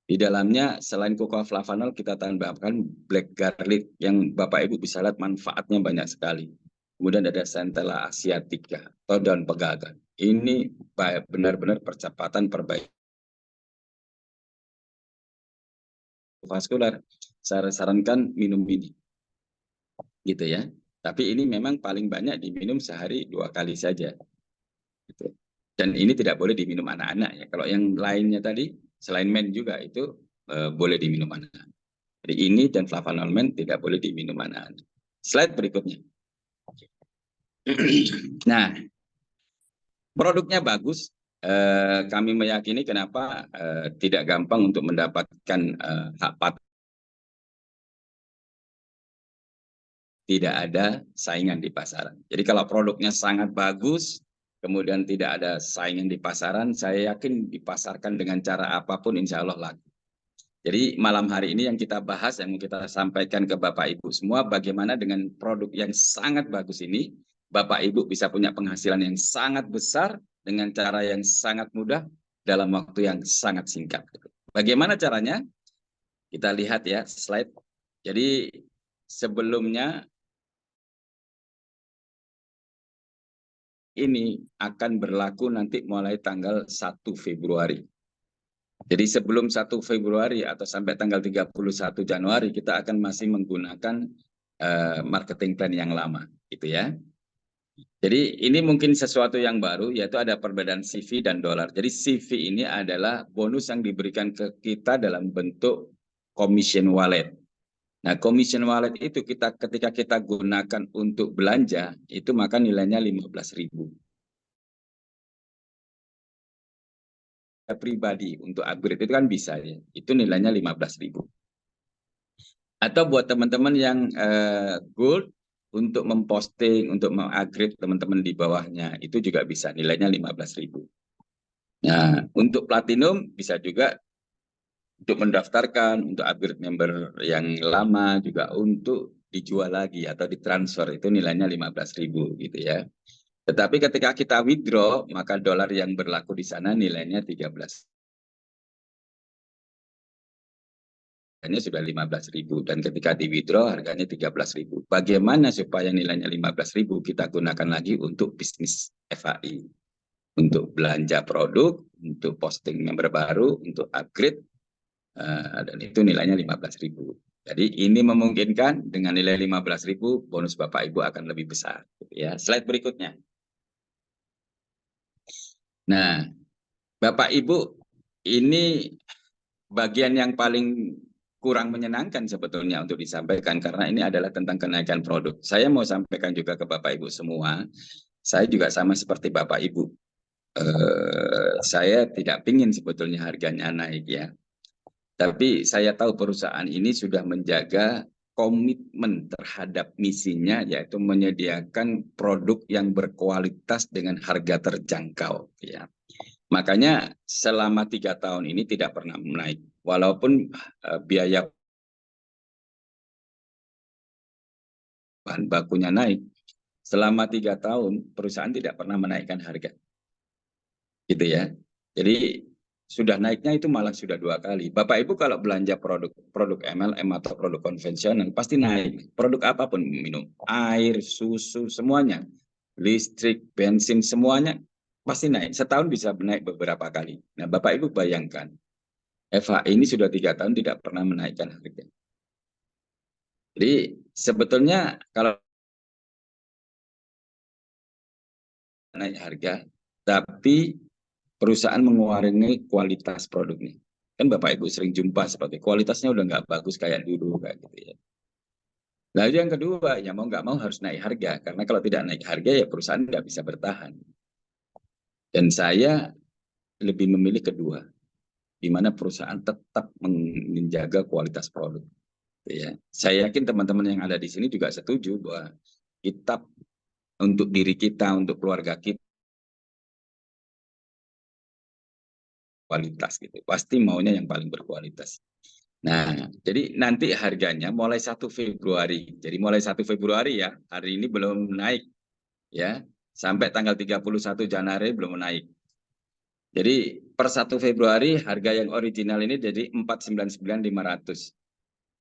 Di dalamnya selain cocoa flavanol kita tambahkan black garlic yang Bapak Ibu bisa lihat manfaatnya banyak sekali. Kemudian ada Centella asiatica atau daun pegagan. Ini benar-benar percepatan perbaikan vaskular. Saya sarankan minum ini, gitu ya. Tapi ini memang paling banyak diminum sehari 2 kali saja. Gitu. Dan ini tidak boleh diminum anak-anak ya. Kalau yang lainnya tadi, selain men juga itu boleh diminum anak-anak. Jadi ini dan flavanol men tidak boleh diminum anak-anak. Slide berikutnya. Nah, produknya bagus. Kami meyakini kenapa tidak gampang untuk mendapatkan hak paten. Tidak ada saingan di pasaran. Jadi kalau produknya sangat bagus, kemudian tidak ada saingan di pasaran, saya yakin dipasarkan dengan cara apapun insya Allah laku. Jadi malam hari ini yang kita bahas, yang kita sampaikan ke Bapak Ibu semua, bagaimana dengan produk yang sangat bagus ini, Bapak Ibu bisa punya penghasilan yang sangat besar dengan cara yang sangat mudah dalam waktu yang sangat singkat. Bagaimana caranya? Kita lihat ya slide. Jadi sebelumnya ini akan berlaku nanti mulai tanggal 1 Februari. Jadi sebelum 1 Februari atau sampai tanggal 31 Januari kita akan masih menggunakan marketing plan yang lama, gitu ya. Jadi ini mungkin sesuatu yang baru, yaitu ada perbedaan CV dan dolar. Jadi CV ini adalah bonus yang diberikan ke kita dalam bentuk commission wallet. Nah, commission wallet itu ketika kita gunakan untuk belanja, itu maka nilainya 15.000. pribadi untuk upgrade itu kan bisa ya. Itu nilainya 15.000. Atau buat teman-teman yang gold untuk memposting, untuk mengupgrade teman-teman di bawahnya, itu juga bisa, nilainya 15.000. Nah, untuk platinum bisa juga untuk mendaftarkan, untuk upgrade member yang lama, juga untuk dijual lagi atau ditransfer, itu nilainya 15.000 gitu ya. Tetapi ketika kita withdraw, maka dolar yang berlaku di sana nilainya 13. Harganya sudah 15.000 dan ketika di withdraw harganya 13.000. Bagaimana supaya nilainya 15.000 kita gunakan lagi untuk bisnis FAI, untuk belanja produk, untuk posting member baru, untuk upgrade, dan itu nilainya 15.000. Jadi ini memungkinkan dengan nilai 15.000 bonus Bapak Ibu akan lebih besar. Ya, slide berikutnya. Nah, Bapak Ibu, ini bagian yang paling kurang menyenangkan sebetulnya untuk disampaikan karena ini adalah tentang kenaikan produk. Saya mau sampaikan juga ke Bapak Ibu semua, saya juga sama seperti Bapak Ibu. Saya tidak ingin sebetulnya harganya naik ya. Tapi saya tahu perusahaan ini sudah menjaga komitmen terhadap misinya, yaitu menyediakan produk yang berkualitas dengan harga terjangkau. Ya. Makanya selama 3 tahun ini tidak pernah naik. Walaupun biaya bahan bakunya naik, selama 3 tahun perusahaan tidak pernah menaikkan harga. Gitu ya. Jadi sudah naiknya itu malah sudah 2 kali. Bapak Ibu kalau belanja produk MLM atau produk konvensional pasti naik. Produk apapun, minum air, susu, semuanya. Listrik, bensin, semuanya pasti naik. Setahun bisa naik beberapa kali. Nah Bapak Ibu bayangkan, FH ini sudah 3 tahun tidak pernah menaikkan harga. Jadi sebetulnya kalau naik harga, tapi perusahaan mengurangi kualitas produknya. Kan Bapak Ibu sering jumpa seperti kualitasnya udah nggak bagus kayak dulu kayak gitu ya. Lalu yang kedua, ya mau nggak mau harus naik harga. Karena kalau tidak naik harga ya perusahaan nggak bisa bertahan. Dan saya lebih memilih kedua, di mana perusahaan tetap menjaga kualitas produk. Ya. Saya yakin teman-teman yang ada di sini juga setuju bahwa kita untuk diri kita, untuk keluarga kita, kualitas gitu. Pasti maunya yang paling berkualitas. Nah, jadi nanti harganya mulai 1 Februari. Jadi mulai 1 Februari ya, hari ini belum naik ya. Sampai tanggal 31 Januari belum naik. Jadi per 1 Februari harga yang original ini jadi 499.500.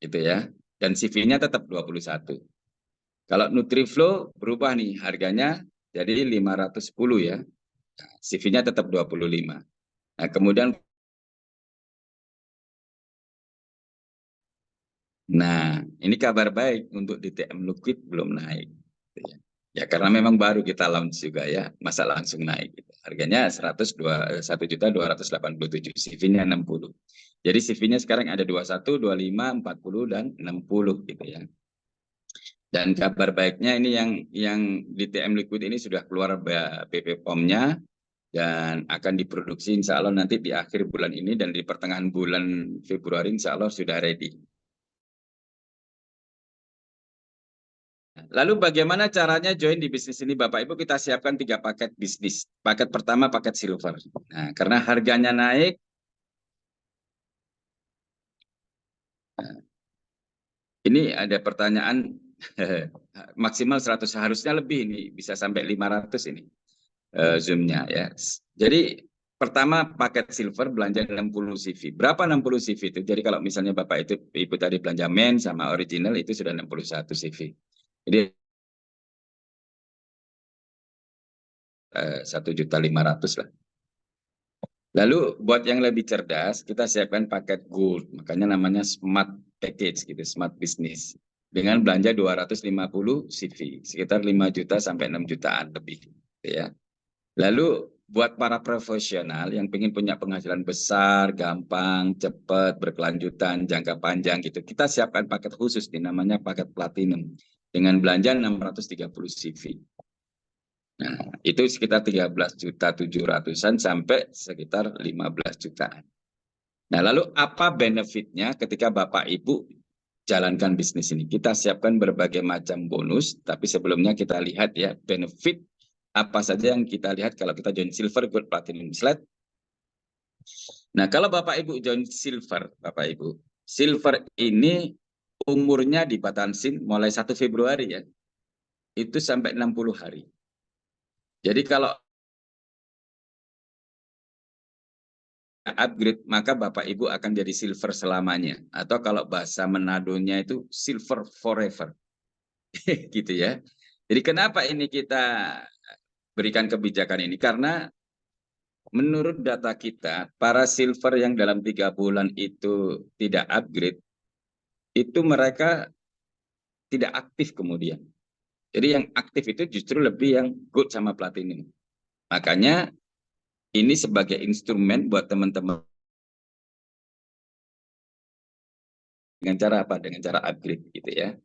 Gitu ya. Dan CV-nya tetap 21. Kalau Nutriflow berubah nih harganya jadi 510 ya. CV-nya tetap 25. Nah, kemudian ini kabar baik untuk DTM Liquid belum naik. Ya karena memang baru kita launch juga ya, masa langsung naik. Gitu. Harganya 1.287.000, CV-nya 60. Jadi CV-nya sekarang ada 21, 25, 40 dan 60 gitu ya. Dan kabar baiknya ini yang DTM Liquid ini sudah keluar BP POM-nya dan akan diproduksi insya Allah nanti di akhir bulan ini dan di pertengahan bulan Februari insya Allah sudah ready. Lalu bagaimana caranya join di bisnis ini Bapak Ibu? Kita siapkan 3 paket bisnis. Paket pertama paket silver. Nah, karena harganya naik, ini ada pertanyaan maksimal 100, harusnya lebih ini, bisa sampai 500 ini zoom-nya ya. Jadi pertama paket silver belanja 60 CV. Berapa 60 CV itu? Jadi kalau misalnya Bapak Ibu tadi belanja main sama original itu sudah 61 CV. Jadi 1.500.000 lah. Lalu buat yang lebih cerdas, kita siapkan paket gold. Makanya namanya smart package gitu, smart business. Dengan belanja 250 CV, sekitar 5 juta sampai 6 jutaan lebih. Gitu ya. Lalu buat para profesional yang ingin punya penghasilan besar, gampang, cepat, berkelanjutan, jangka panjang gitu, kita siapkan paket khusus nih, namanya paket platinum. Dengan belanja 630 CV. Nah, itu sekitar 13.700.000-an sampai sekitar 15 jutaan. Nah, lalu apa benefitnya ketika Bapak Ibu jalankan bisnis ini? Kita siapkan berbagai macam bonus, tapi sebelumnya kita lihat ya benefit apa saja yang kita lihat kalau kita join silver, gold, platinum, slide. Nah, kalau Bapak Ibu join silver, Bapak Ibu, silver ini umurnya dibatasin mulai 1 Februari ya, itu sampai 60 hari. Jadi kalau upgrade, maka Bapak Ibu akan jadi silver selamanya. Atau kalau bahasa Manadonya itu silver forever. Gitu ya. Jadi kenapa ini kita berikan kebijakan ini? Karena menurut data kita, para silver yang dalam 3 bulan itu tidak upgrade, itu mereka tidak aktif kemudian. Jadi yang aktif itu justru lebih yang gold sama platinum. Makanya ini sebagai instrumen buat teman-teman dengan cara apa? Dengan cara upgrade gitu ya.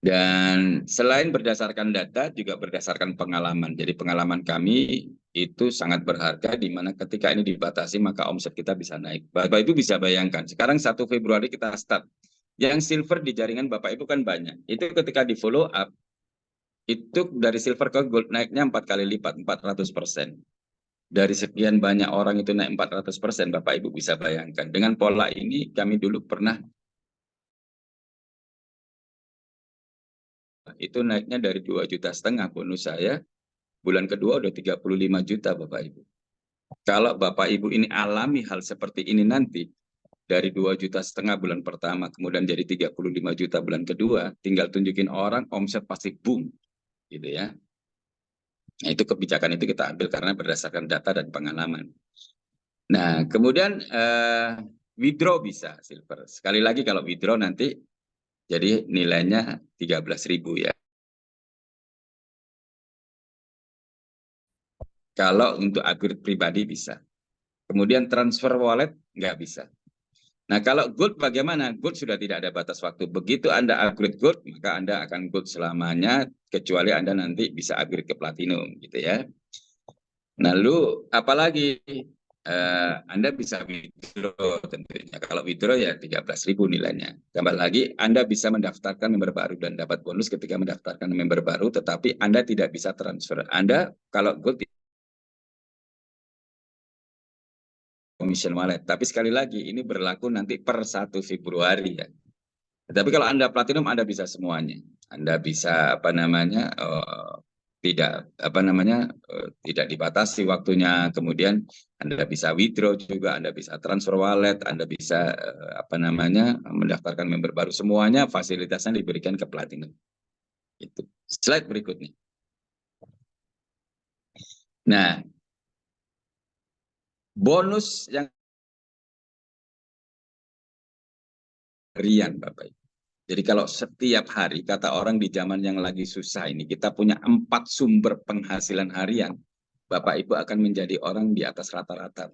Dan selain berdasarkan data, juga berdasarkan pengalaman. Jadi pengalaman kami itu sangat berharga, di mana ketika ini dibatasi, maka omset kita bisa naik. Bapak Ibu bisa bayangkan, sekarang 1 Februari kita start. Yang silver di jaringan Bapak Ibu kan banyak. Itu ketika di follow up, itu dari silver ke gold naiknya 4 kali lipat, 400%. Dari sekian banyak orang itu naik 400%, Bapak Ibu bisa bayangkan. Dengan pola ini, kami dulu pernah itu naiknya dari 2,5 juta bonus saya, bulan kedua udah 35 juta Bapak Ibu. Kalau Bapak Ibu ini alami hal seperti ini nanti, dari 2,5 juta bulan pertama, kemudian jadi 35 juta bulan kedua, tinggal tunjukin orang, omset pasti boom. Gitu ya. Nah, itu kebijakan itu kita ambil karena berdasarkan data dan pengalaman. Nah, kemudian withdraw bisa silver. Sekali lagi kalau withdraw nanti jadi nilainya 13.000 ya. Kalau untuk upgrade pribadi bisa. Kemudian transfer wallet nggak bisa. Nah, kalau gold bagaimana? Gold sudah tidak ada batas waktu. Begitu Anda upgrade gold, maka Anda akan gold selamanya, kecuali Anda nanti bisa upgrade ke platinum, gitu ya. Lalu, apalagi Anda bisa withdraw tentunya. Kalau withdraw ya 13.000 nilainya. Tambah lagi, Anda bisa mendaftarkan member baru dan dapat bonus ketika mendaftarkan member baru, tetapi Anda tidak bisa transfer. Anda kalau gold commission wallet. Tapi sekali lagi, ini berlaku nanti per 1 Februari ya. Tapi kalau Anda platinum, Anda bisa semuanya. Anda bisa tidak dibatasi waktunya. Kemudian Anda bisa withdraw juga, Anda bisa transfer wallet, Anda bisa mendaftarkan member baru. Semuanya fasilitasnya diberikan ke platinum. Itu. Slide berikutnya. Nah, bonus yang harian Bapak Ibu. Jadi kalau setiap hari, kata orang di zaman yang lagi susah ini, kita punya 4 sumber penghasilan harian, Bapak Ibu akan menjadi orang di atas rata-rata.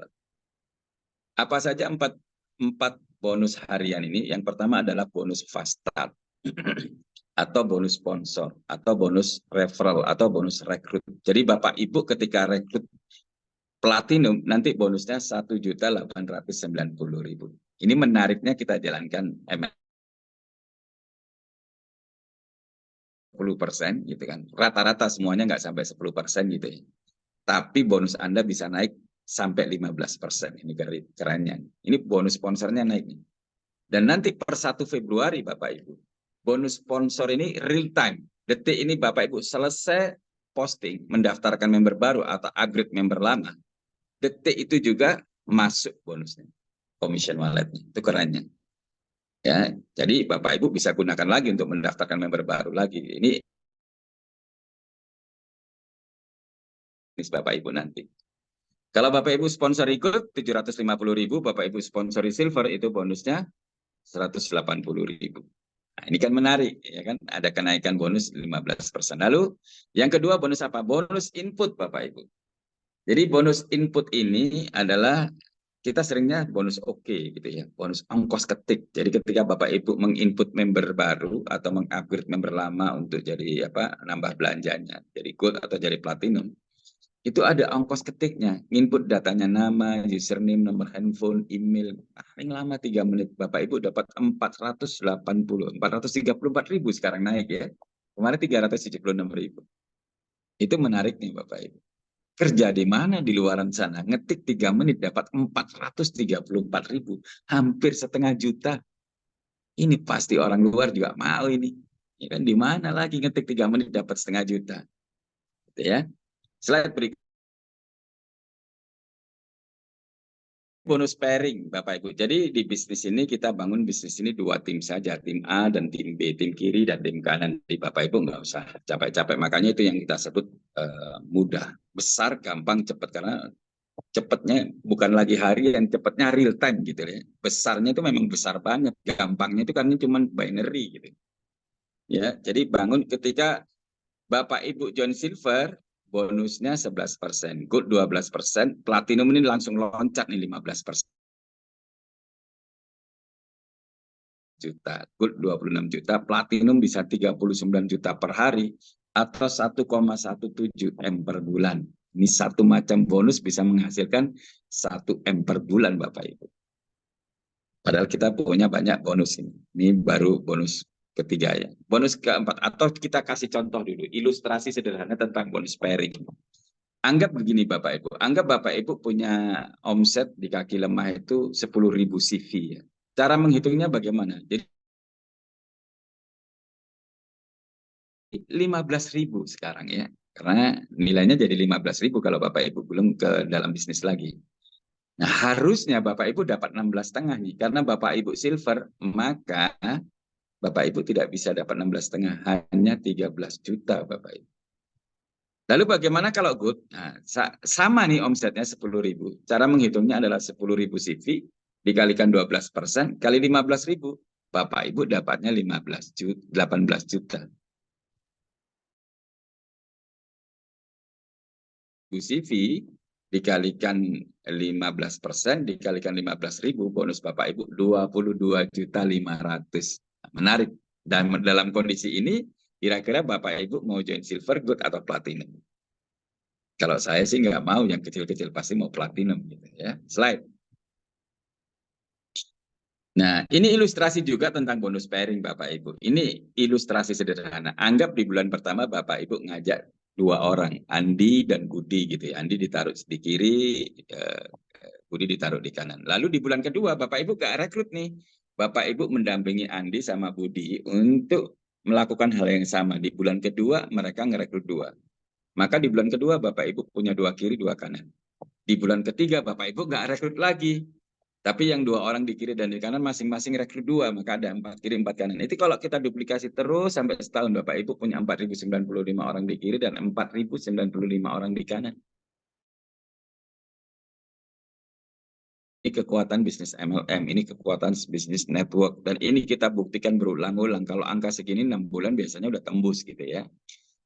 Apa saja 4 bonus harian ini? Yang pertama adalah bonus fast start, atau bonus sponsor, atau bonus referral, atau bonus rekrut. Jadi Bapak Ibu ketika rekrut platinum, nanti bonusnya 1.890.000. Ini menariknya kita jalankan 10% gitu kan. Rata-rata semuanya nggak sampai 10% gitu ya. Tapi bonus Anda bisa naik sampai 15%. Ini kerennya. Ini bonus sponsornya naik nih. Dan nanti per 1 Februari Bapak Ibu, bonus sponsor ini real time. Detik ini Bapak Ibu selesai posting, mendaftarkan member baru atau upgrade member lama. Detik itu juga masuk bonusnya. Commission walletnya. Itu kerennya. Ya, jadi Bapak Ibu bisa gunakan lagi untuk mendaftarkan member baru lagi. Ini Bapak Ibu nanti. Kalau Bapak Ibu sponsor ikut 750.000, Bapak Ibu sponsori silver itu bonusnya 180.000. Nah, ini kan menarik, ya kan? Ada kenaikan bonus 15%. Lalu yang kedua bonus apa? Bonus input Bapak Ibu. Jadi bonus input ini adalah kita seringnya bonus oke gitu ya, bonus ongkos ketik. Jadi ketika Bapak Ibu menginput member baru atau mengupgrade member lama untuk jadi apa nambah belanjanya, jadi gold atau jadi platinum, itu ada ongkos ketiknya, input datanya nama, username, nomor handphone, email, paling lama 3 menit. Bapak Ibu dapat 434.000 sekarang naik ya. Kemarin 376.000. Itu menarik nih Bapak Ibu. Kerja di mana di luaran sana? Ngetik 3 menit dapat 434.000. Hampir setengah juta. Ini pasti orang luar juga mau ini. Ya kan di mana lagi ngetik 3 menit dapat setengah juta. Gitu ya. Slide berikut. Bonus pairing Bapak Ibu. Jadi di bisnis ini kita bangun bisnis ini 2 tim saja. Tim A dan tim B. Tim kiri dan tim kanan. Di Bapak Ibu nggak usah capek-capek. Makanya itu yang kita sebut mudah. Besar, gampang, cepat. Karena cepatnya bukan lagi harian, cepatnya real time gitu ya. Besarnya itu memang besar banget, gampangnya itu karena cuma binary gitu. Ya, jadi bangun ketika Bapak Ibu join silver, bonusnya 11%, gold 12%, platinum ini langsung loncat nih 15%. Juta, gold 26 juta, platinum bisa 39 juta per hari atau 1,17 M per bulan. Ini satu macam bonus bisa menghasilkan 1 M per bulan Bapak Ibu. Padahal kita punya banyak bonus ini. Ini baru bonus ketiga ya. Bonus keempat, atau kita kasih contoh dulu, ilustrasi sederhana tentang bonus pairing. Anggap begini Bapak Ibu, anggap Bapak Ibu punya omset di kaki lemah itu 10.000 CV ya. Cara menghitungnya bagaimana? Jadi 15.000 sekarang ya. Karena nilainya jadi 15.000 kalau Bapak Ibu belum ke dalam bisnis lagi. Nah, harusnya Bapak Ibu dapat 16,5 nih. Karena Bapak Ibu silver, maka Bapak Ibu tidak bisa dapat 16,5, hanya 13 juta Bapak Ibu. Lalu bagaimana kalau gold? Nah, sama nih omsetnya 10.000. Cara menghitungnya adalah 10.000 CV dikalikan 12% kali 15.000. Bapak Ibu dapatnya 18 juta. CV dikalikan 15% dikalikan 15.000, bonus Bapak Ibu 22.500.000. Menarik. Dan dalam kondisi ini kira-kira Bapak Ibu mau join silver, gold atau platinum? Kalau saya sih nggak mau, yang kecil-kecil pasti mau platinum gitu ya. Slide. Nah, ini ilustrasi juga tentang bonus pairing Bapak Ibu. Ini ilustrasi sederhana. Anggap di bulan pertama Bapak Ibu ngajak 2 orang, Andi dan Budi gitu ya. Andi ditaruh di kiri, Budi ditaruh di kanan. Lalu di bulan kedua Bapak Ibu gak rekrut nih. Bapak Ibu mendampingi Andi sama Budi untuk melakukan hal yang sama. Di bulan kedua mereka ngerekrut 2. Maka di bulan kedua Bapak Ibu punya 2 kiri, 2 kanan. Di bulan ketiga Bapak Ibu nggak rekrut lagi. Tapi yang 2 orang di kiri dan di kanan masing-masing rekrut 2, maka ada 4 kiri, 4 kanan. Itu kalau kita duplikasi terus sampai setahun, Bapak Ibu punya 4.095 orang di kiri dan 4.095 orang di kanan. Ini kekuatan bisnis MLM, ini kekuatan bisnis network. Dan ini kita buktikan berulang-ulang. Kalau angka segini 6 bulan biasanya udah tembus gitu ya.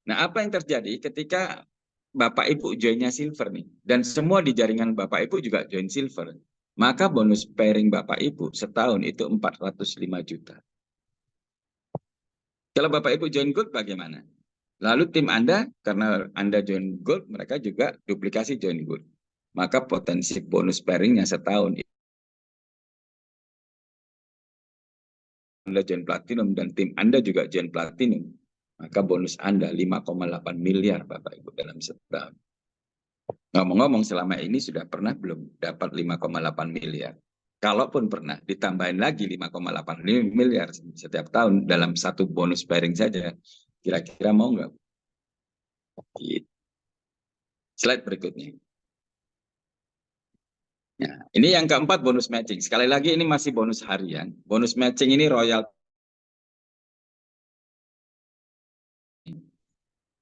Nah, apa yang terjadi ketika Bapak Ibu joinnya silver nih, dan semua di jaringan Bapak Ibu juga join silver, maka bonus pairing Bapak Ibu setahun itu 405 juta. Kalau Bapak Ibu join gold bagaimana? Lalu tim Anda, karena Anda join gold, mereka juga duplikasi join gold. Maka potensi bonus pairingnya setahun Anda join platinum dan tim Anda juga join platinum, maka bonus Anda 5,8 miliar Bapak Ibu dalam setahun. Ngomong-ngomong selama ini sudah pernah belum dapat 5,8 miliar? Kalaupun pernah, ditambahin lagi 5,8 miliar setiap tahun dalam satu bonus pairing saja, kira-kira mau nggak? Slide berikutnya. Nah, ini yang keempat bonus matching. Sekali lagi ini masih bonus harian. Bonus matching ini royal.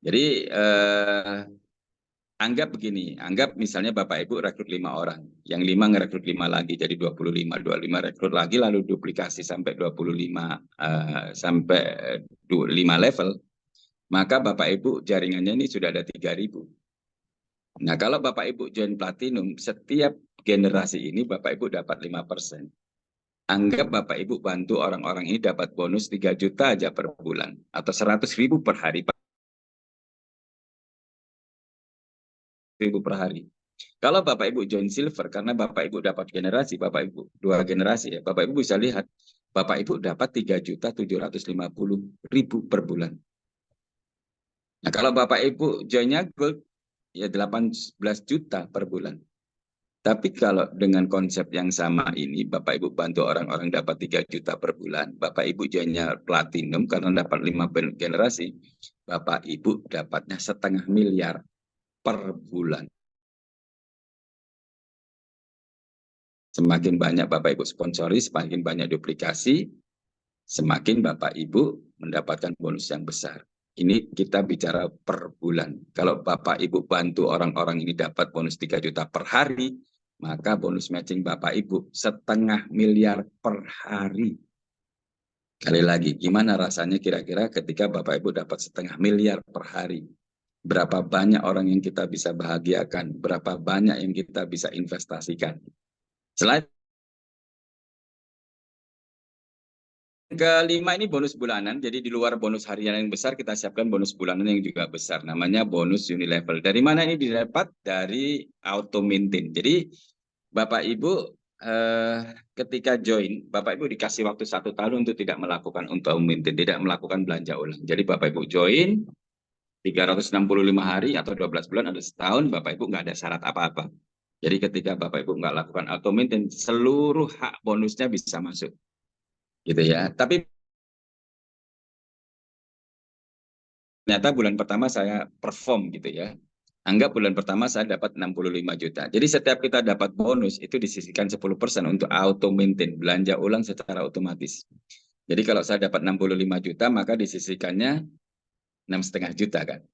Jadi anggap begini, anggap misalnya Bapak Ibu rekrut 5 orang, yang 5 ngerekrut 5 lagi jadi 25, 25 rekrut lagi lalu duplikasi sampai 25 sampai 5 level, maka Bapak Ibu jaringannya ini sudah ada 3.000. Nah, kalau Bapak Ibu join platinum, setiap generasi ini Bapak Ibu dapat 5%. Anggap Bapak Ibu bantu orang-orang ini dapat bonus 3 juta aja per bulan atau 100.000 per hari. Per hari. Kalau Bapak Ibu join silver, karena Bapak Ibu dapat generasi, Bapak Ibu 2 generasi ya, Bapak Ibu bisa lihat, Bapak Ibu dapat 3.750.000 per bulan. Nah kalau Bapak Ibu joinnya gold, ya 18 juta per bulan. Tapi kalau dengan konsep yang sama ini, Bapak Ibu bantu orang-orang dapat 3 juta per bulan, Bapak Ibu joinnya platinum karena dapat 5 generasi, Bapak Ibu dapatnya 0,5 miliar per bulan. Semakin banyak Bapak Ibu sponsori, semakin banyak duplikasi, semakin Bapak Ibu mendapatkan bonus yang besar. Ini kita bicara per bulan. Kalau Bapak Ibu bantu orang-orang ini dapat bonus 3 juta per hari, maka bonus matching Bapak Ibu 0,5 miliar per hari. Kali lagi, gimana rasanya kira-kira ketika Bapak Ibu dapat 0,5 miliar per hari? Berapa banyak orang yang kita bisa bahagiakan? Berapa banyak yang kita bisa investasikan? Selain kelima ini bonus bulanan, jadi di luar bonus harian yang besar, kita siapkan bonus bulanan yang juga besar, namanya bonus unilevel. Dari mana ini didapat? Dari auto maintain. Jadi Bapak Ibu ketika join, Bapak Ibu dikasih waktu 1 tahun untuk tidak melakukan auto maintain, tidak melakukan belanja ulang. Jadi Bapak Ibu join 365 hari atau 12 bulan, ada setahun, Bapak Ibu nggak ada syarat apa-apa. Jadi ketika Bapak Ibu nggak lakukan auto maintain, seluruh hak bonusnya bisa masuk. Gitu ya. Tapi ternyata bulan pertama saya perform gitu ya. Anggap bulan pertama saya dapat 65 juta. Jadi setiap kita dapat bonus itu disisihkan 10% untuk auto maintain, belanja ulang secara otomatis. Jadi kalau saya dapat 65 juta maka disisihkannya 6,5 juta kan.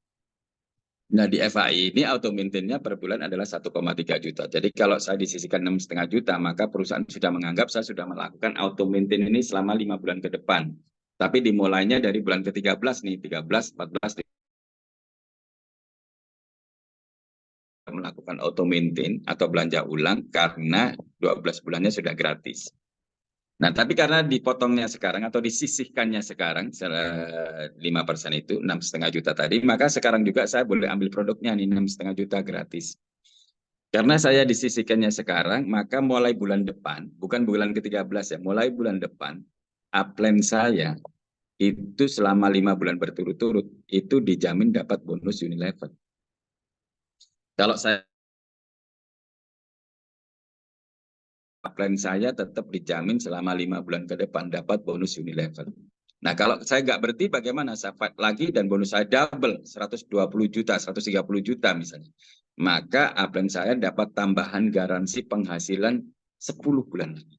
Nah di FAI ini auto maintain-nya per bulan adalah 1,3 juta. Jadi kalau saya disisihkan 6,5 juta maka perusahaan sudah menganggap saya sudah melakukan auto maintain ini selama 5 bulan ke depan. Tapi dimulainya dari bulan ke-13 nih, 13, 14, melakukan auto maintain atau belanja ulang karena 12 bulannya sudah gratis. Nah, tapi karena dipotongnya sekarang atau disisihkannya sekarang 5% itu 6,5 juta tadi, maka sekarang juga saya boleh ambil produknya nih 6,5 juta gratis. Karena saya disisihkannya sekarang, maka mulai bulan depan, bukan bulan ke-13 ya, mulai bulan depan, upline saya itu selama 5 bulan berturut-turut itu dijamin dapat bonus unilevel. Kalau saya upline saya tetap dijamin selama 5 bulan ke depan dapat bonus unilevel. Nah kalau saya nggak berhenti bagaimana? Saya fight lagi dan bonus saya double 120 juta, 130 juta misalnya. Maka upline saya dapat tambahan garansi penghasilan 10 bulan lagi.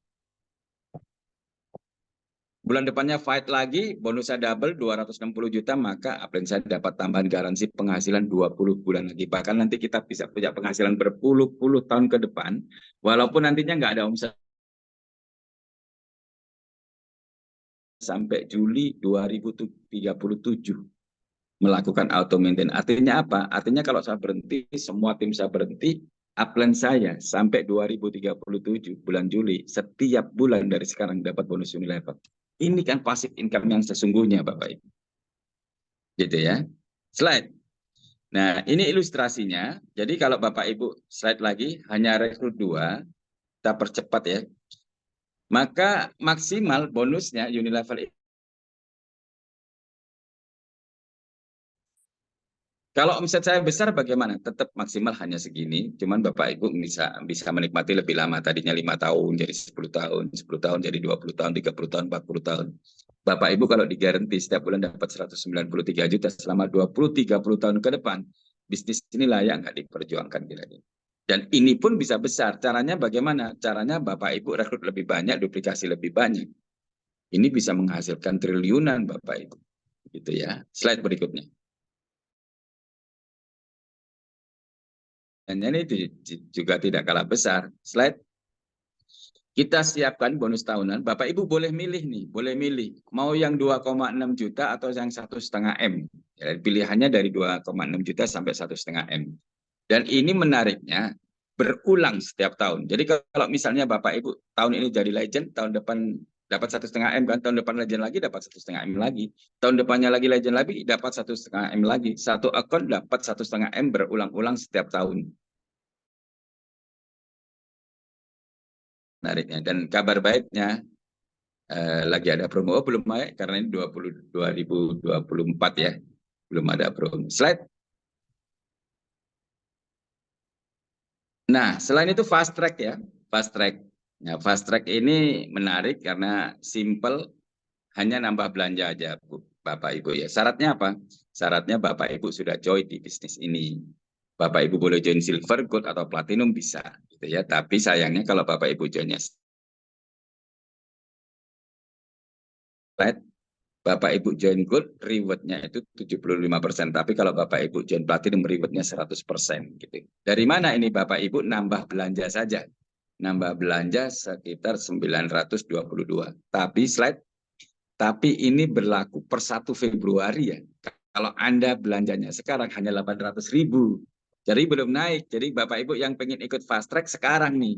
Bulan depannya fight lagi, bonusnya double 260 juta, maka upline saya dapat tambahan garansi penghasilan 20 bulan lagi. Bahkan nanti kita bisa punya penghasilan berpuluh-puluh tahun ke depan, walaupun nantinya nggak ada omset sampai Juli 2037 melakukan auto maintain. Artinya apa? Artinya kalau saya berhenti, semua tim saya berhenti, upline saya sampai 2037 bulan Juli, setiap bulan dari sekarang dapat bonus unilevel. Ini kan passive income yang sesungguhnya, Bapak Ibu. Gitu ya. Slide. Nah, ini ilustrasinya. Jadi kalau Bapak Ibu slide lagi, hanya rekrut 2, kita percepat ya. Maka maksimal bonusnya unilevel. Kalau omset saya besar bagaimana? Tetap maksimal hanya segini. Cuman Bapak Ibu bisa menikmati lebih lama. Tadinya 5 tahun jadi 10 tahun, 10 tahun jadi 20 tahun, 30 tahun, 40 tahun. Bapak Ibu kalau digaranti setiap bulan dapat 193 juta selama 20-30 tahun ke depan, bisnis ini layak nggak diperjuangkan kira-kira. Dan ini pun bisa besar. Caranya bagaimana? Caranya Bapak Ibu rekrut lebih banyak, duplikasi lebih banyak. Ini bisa menghasilkan triliunan Bapak Ibu. Gitu ya. Slide berikutnya. Dan ini juga tidak kalah besar. Slide. Kita siapkan bonus tahunan. Bapak Ibu boleh milih nih, boleh milih. Mau yang 2,6 juta atau yang 1,5 M. Ya, pilihannya dari 2,6 juta sampai 1,5 M. Dan ini menariknya, berulang setiap tahun. Jadi kalau misalnya Bapak Ibu tahun ini jadi legend, tahun depan dapat 1,5 M kan, tahun depan legend lagi dapat 1,5 M lagi, tahun depannya lagi legend lagi dapat 1,5 M lagi. Satu akun dapat 1,5 M berulang-ulang setiap tahun. Menariknya. Dan kabar baiknya lagi ada promo. Oh, belum naik karena ini 2024 ya. Belum ada promo. Slide. Nah, selain itu fast track ya. Fast track. Nah, fast track ini menarik karena simple, hanya nambah belanja aja, Bapak Ibu ya. Syaratnya apa? Syaratnya Bapak Ibu sudah join di bisnis ini. Bapak Ibu boleh join silver, gold, atau platinum bisa, gitu ya. Tapi sayangnya kalau Bapak Ibu joinnya slide, Bapak Ibu join gold, rewardnya itu 75%. Tapi kalau Bapak Ibu join platinum, rewardnya 100%. Gitu. Dari mana ini Bapak Ibu nambah belanja saja? Nambah belanja sekitar 922. Tapi slide, tapi ini berlaku per 1 Februari ya. Kalau Anda belanjanya sekarang hanya 800.000. Jadi belum naik. Jadi Bapak Ibu yang pengen ikut fast track sekarang nih.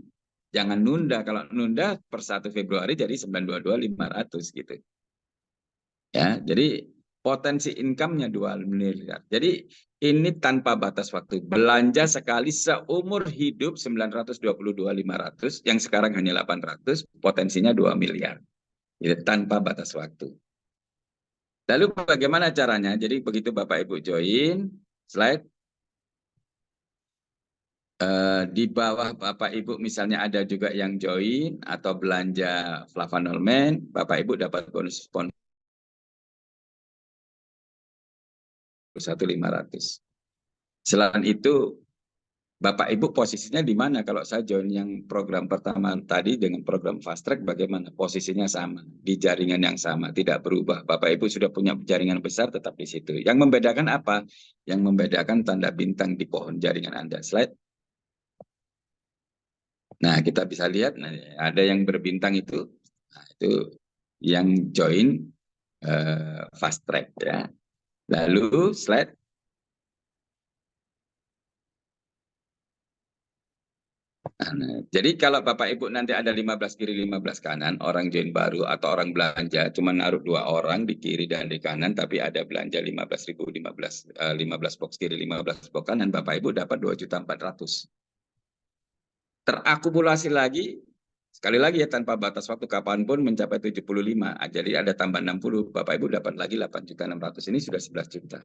Jangan nunda. Kalau nunda per 1 Februari jadi 922.500 gitu. Ya, jadi potensi income-nya 2 miliar. Jadi ini tanpa batas waktu. Belanja sekali seumur hidup 922.500, yang sekarang hanya 800, potensinya 2 miliar. Jadi tanpa batas waktu. Lalu bagaimana caranya? Jadi begitu Bapak Ibu join, slide. Di bawah Bapak Ibu misalnya ada juga yang join atau belanja Flavanol-Men, Bapak Ibu dapat bonus 1.500. Selain itu, Bapak Ibu posisinya di mana? Kalau saya join yang program pertama tadi dengan program fast track, bagaimana? Posisinya sama, di jaringan yang sama, tidak berubah. Bapak Ibu sudah punya jaringan besar tetap di situ. Yang membedakan apa? Yang membedakan tanda bintang di pohon jaringan Anda. Slide. Nah, kita bisa lihat, nah, ada yang berbintang itu, nah, itu yang join fast track ya. Lalu slide. Nah, jadi kalau Bapak Ibu nanti ada 15 kiri 15 kanan, orang join baru atau orang belanja cuma naruh 2 orang di kiri dan di kanan, tapi ada belanja 15.000, 15 box kiri 15 box kanan, Bapak Ibu dapat 2.400.000. Terakumulasi lagi, sekali lagi ya tanpa batas waktu, kapanpun mencapai 75. Jadi ada tambah 60, Bapak Ibu dapat lagi 8.600.000, ini sudah 11 juta.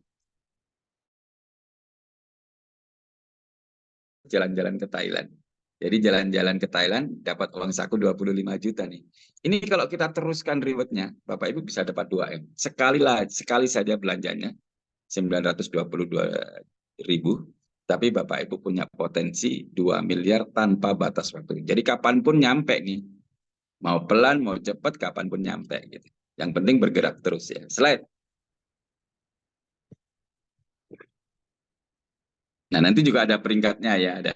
Jalan-jalan ke Thailand. Jadi jalan-jalan ke Thailand dapat uang saku 25 juta nih. Ini kalau kita teruskan rewardnya, Bapak Ibu bisa dapat 2M. Sekali saja belanjanya 922.000, tapi Bapak Ibu punya potensi 2 miliar tanpa batas waktu. Jadi kapanpun nyampe nih. Mau pelan, mau cepat, kapanpun nyampe gitu. Yang penting bergerak terus ya. Slide. Nah, nanti juga ada peringkatnya ya, ada.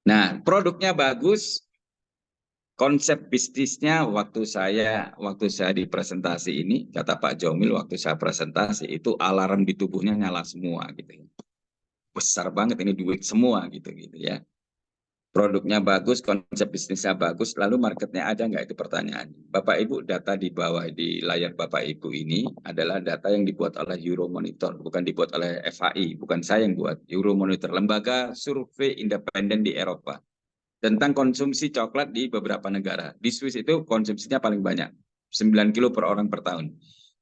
Nah, produknya bagus, konsep bisnisnya waktu saya di presentasi ini, kata Pak Jomil waktu saya presentasi itu alarm di tubuhnya nyala semua gitu. Besar banget ini duit semua gitu ya. Produknya bagus, konsep bisnisnya bagus, lalu marketnya ada nggak, itu pertanyaan. Bapak Ibu, data di bawah di layar Bapak Ibu ini adalah data yang dibuat oleh Euromonitor, bukan dibuat oleh FHI, bukan saya yang buat. Euromonitor, lembaga survei independen di Eropa, tentang konsumsi coklat di beberapa negara. Di Swiss itu konsumsinya paling banyak, 9 kilo per orang per tahun.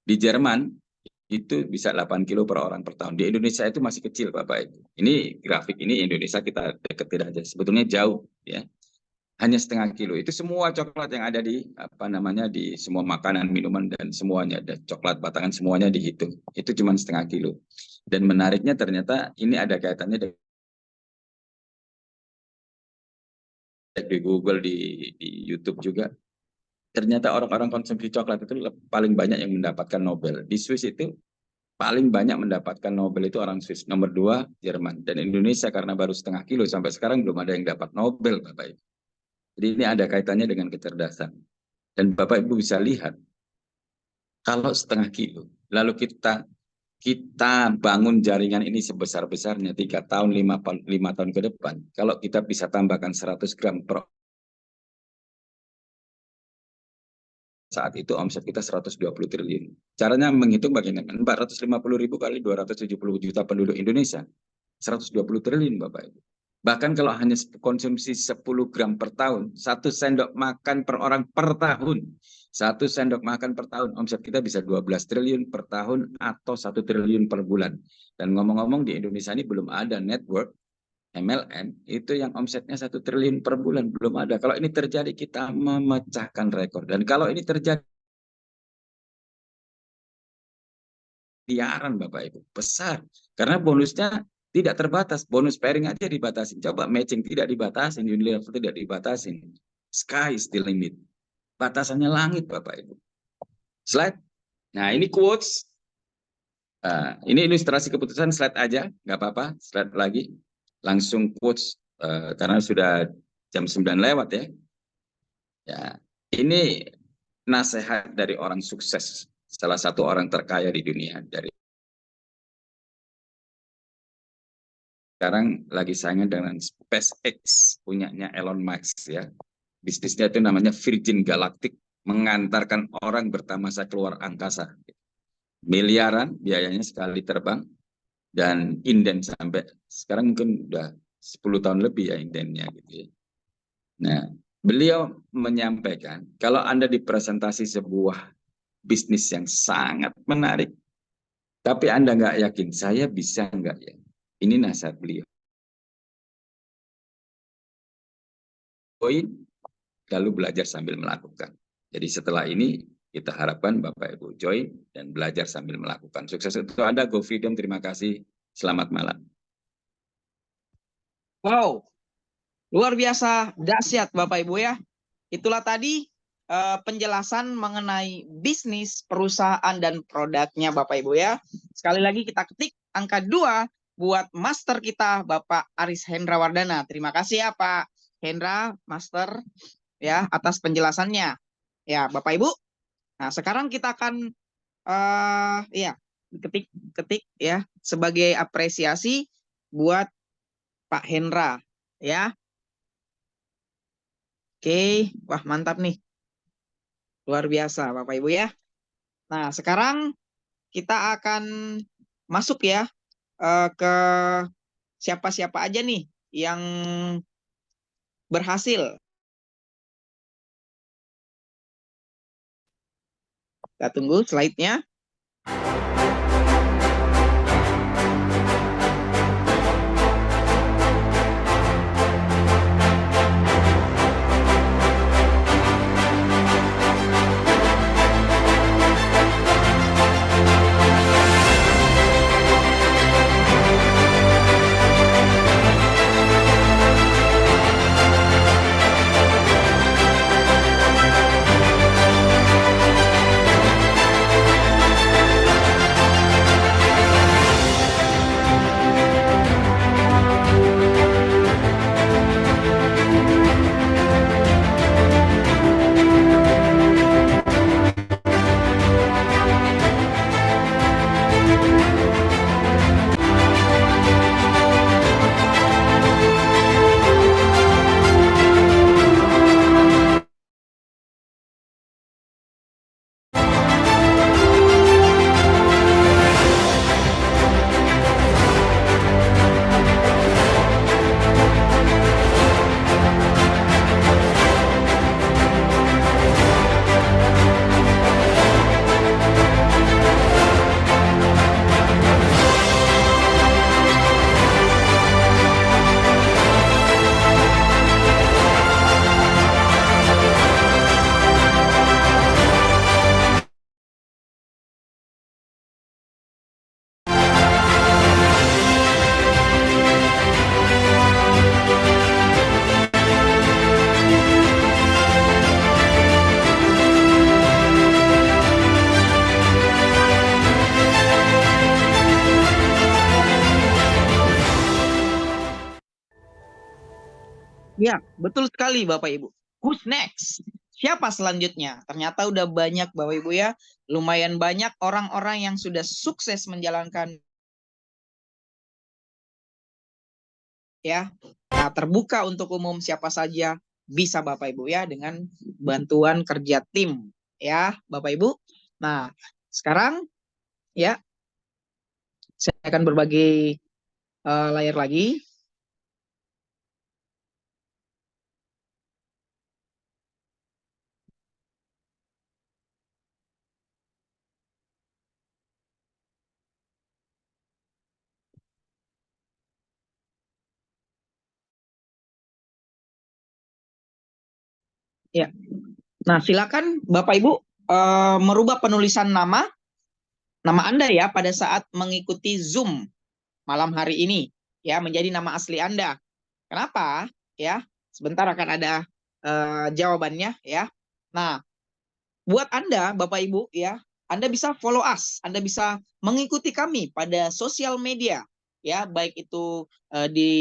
Di Jerman itu bisa 8 kilo per orang per tahun. Di Indonesia itu masih kecil, Bapak Ibu. Ini grafik ini Indonesia kita deketin aja. Sebetulnya jauh ya. Hanya setengah kilo. Itu semua coklat yang ada di di semua makanan, minuman dan semuanya, ada coklat batangan semuanya dihitung. Itu cuma setengah kilo. Dan menariknya ternyata ini ada kaitannya dengan di Google, di YouTube juga. Ternyata orang-orang konsumsi coklat itu paling banyak yang mendapatkan Nobel. Di Swiss itu paling banyak mendapatkan Nobel itu orang Swiss. Nomor 2 Jerman. Dan Indonesia karena baru setengah kilo sampai sekarang belum ada yang dapat Nobel, Bapak Ibu. Jadi ini ada kaitannya dengan kecerdasan. Dan Bapak Ibu bisa lihat kalau setengah kilo, lalu kita kita bangun jaringan ini sebesar-besarnya 3 tahun, 5 tahun ke depan, kalau kita bisa tambahkan 100 gram per saat itu omset kita 120 triliun. Caranya menghitung bagaimana? 450.000 kali 270 juta penduduk Indonesia. 120 triliun Bapak Ibu. Bahkan kalau hanya konsumsi 10 gram per tahun, 1 sendok makan per orang per tahun. 1 sendok makan per tahun, omset kita bisa 12 triliun per tahun atau 1 triliun per bulan. Dan ngomong-ngomong di Indonesia ini belum ada network MLM itu yang omsetnya 1 triliun per bulan, belum ada. Kalau ini terjadi kita memecahkan rekor. Dan kalau ini terjadi miliaran Bapak Ibu, besar. Karena bonusnya tidak terbatas, bonus pairing aja dibatasi. Coba matching tidak dibatasi, Unilever tidak dibatasi. Sky is the limit. Batasannya langit Bapak Ibu. Slide. Nah ini quotes. Ini ilustrasi keputusan, slide aja, nggak apa-apa. Slide lagi. Langsung quotes, karena sudah jam 9 lewat ya. Ya, ini nasihat dari orang sukses. Salah satu orang terkaya di dunia. Sekarang lagi saingan dengan SpaceX, punyanya Elon Musk ya. Bisnisnya itu namanya Virgin Galactic, mengantarkan orang bertamasa keluar angkasa. Miliaran biayanya sekali terbang, dan inden sampai sekarang mungkin udah 10 tahun lebih ya indennya gitu ya. Nah, beliau menyampaikan kalau Anda dipresentasi sebuah bisnis yang sangat menarik, tapi Anda nggak yakin, saya bisa nggak ya? Ini nasihat beliau. Poin, lalu belajar sambil melakukan. Jadi setelah ini kita harapkan Bapak Ibu join dan belajar sambil melakukan. Sukses untuk Anda, Go Freedom. Terima kasih. Selamat malam. Wow, luar biasa dahsyat Bapak Ibu ya. Itulah tadi penjelasan mengenai bisnis, perusahaan, dan produknya Bapak Ibu ya. Sekali lagi kita ketik angka 2 buat master kita Bapak Aris Hendra Wardana. Terima kasih ya Pak Hendra, master ya atas penjelasannya. Ya Bapak Ibu. Nah sekarang kita akan ya ketik ya sebagai apresiasi buat Pak Hendra ya. Oke, wah mantap nih. Luar biasa Bapak Ibu ya. Nah, sekarang kita akan masuk ya ke siapa-siapa aja nih yang berhasil. Kita tunggu slide-nya. Ya, betul sekali Bapak Ibu. Who's next? siapa selanjutnya? Ternyata udah banyak Bapak Ibu ya, lumayan banyak orang-orang yang sudah sukses menjalankan ya. Nah, terbuka untuk umum, siapa saja bisa Bapak Ibu ya, dengan bantuan kerja tim ya Bapak Ibu. Nah, sekarang ya saya akan berbagi layar lagi. Ya. Nah, silakan Bapak Ibu merubah penulisan nama Anda ya pada saat mengikuti Zoom malam hari ini ya, menjadi nama asli Anda. Kenapa? Ya, sebentar akan ada jawabannya ya. Nah, buat Anda Bapak Ibu ya, Anda bisa follow us, Anda bisa mengikuti kami pada sosial media ya, baik itu di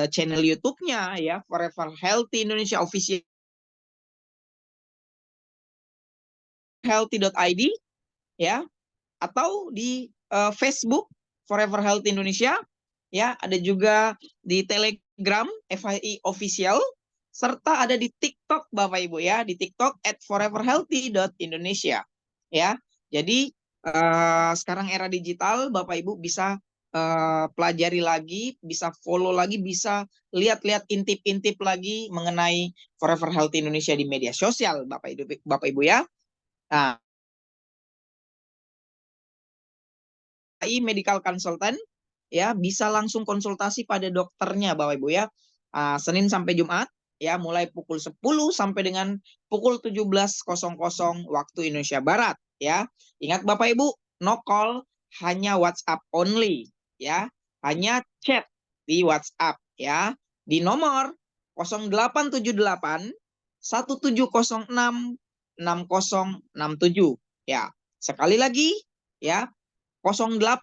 channel YouTube-nya ya, Forever Healthy Indonesia Official, healthy.id ya, atau di Facebook Forever Healthy Indonesia ya, ada juga di Telegram FHI Official, serta ada di TikTok Bapak Ibu ya, di TikTok @foreverhealthy.indonesia ya. Jadi sekarang era digital, Bapak Ibu bisa pelajari lagi, bisa follow lagi, bisa lihat-lihat intip-intip lagi mengenai Forever Healthy Indonesia di media sosial Bapak Ibu ya. Nah, medical consultant ya, bisa langsung konsultasi pada dokternya Bapak Ibu ya. Senin sampai Jumat ya, mulai pukul 10 sampai dengan pukul 17.00 waktu Indonesia Barat ya. Ingat Bapak Ibu, no call, hanya WhatsApp only ya. Hanya chat di WhatsApp ya. Di nomor 0878 1706 6067 ya. Sekali lagi ya, 08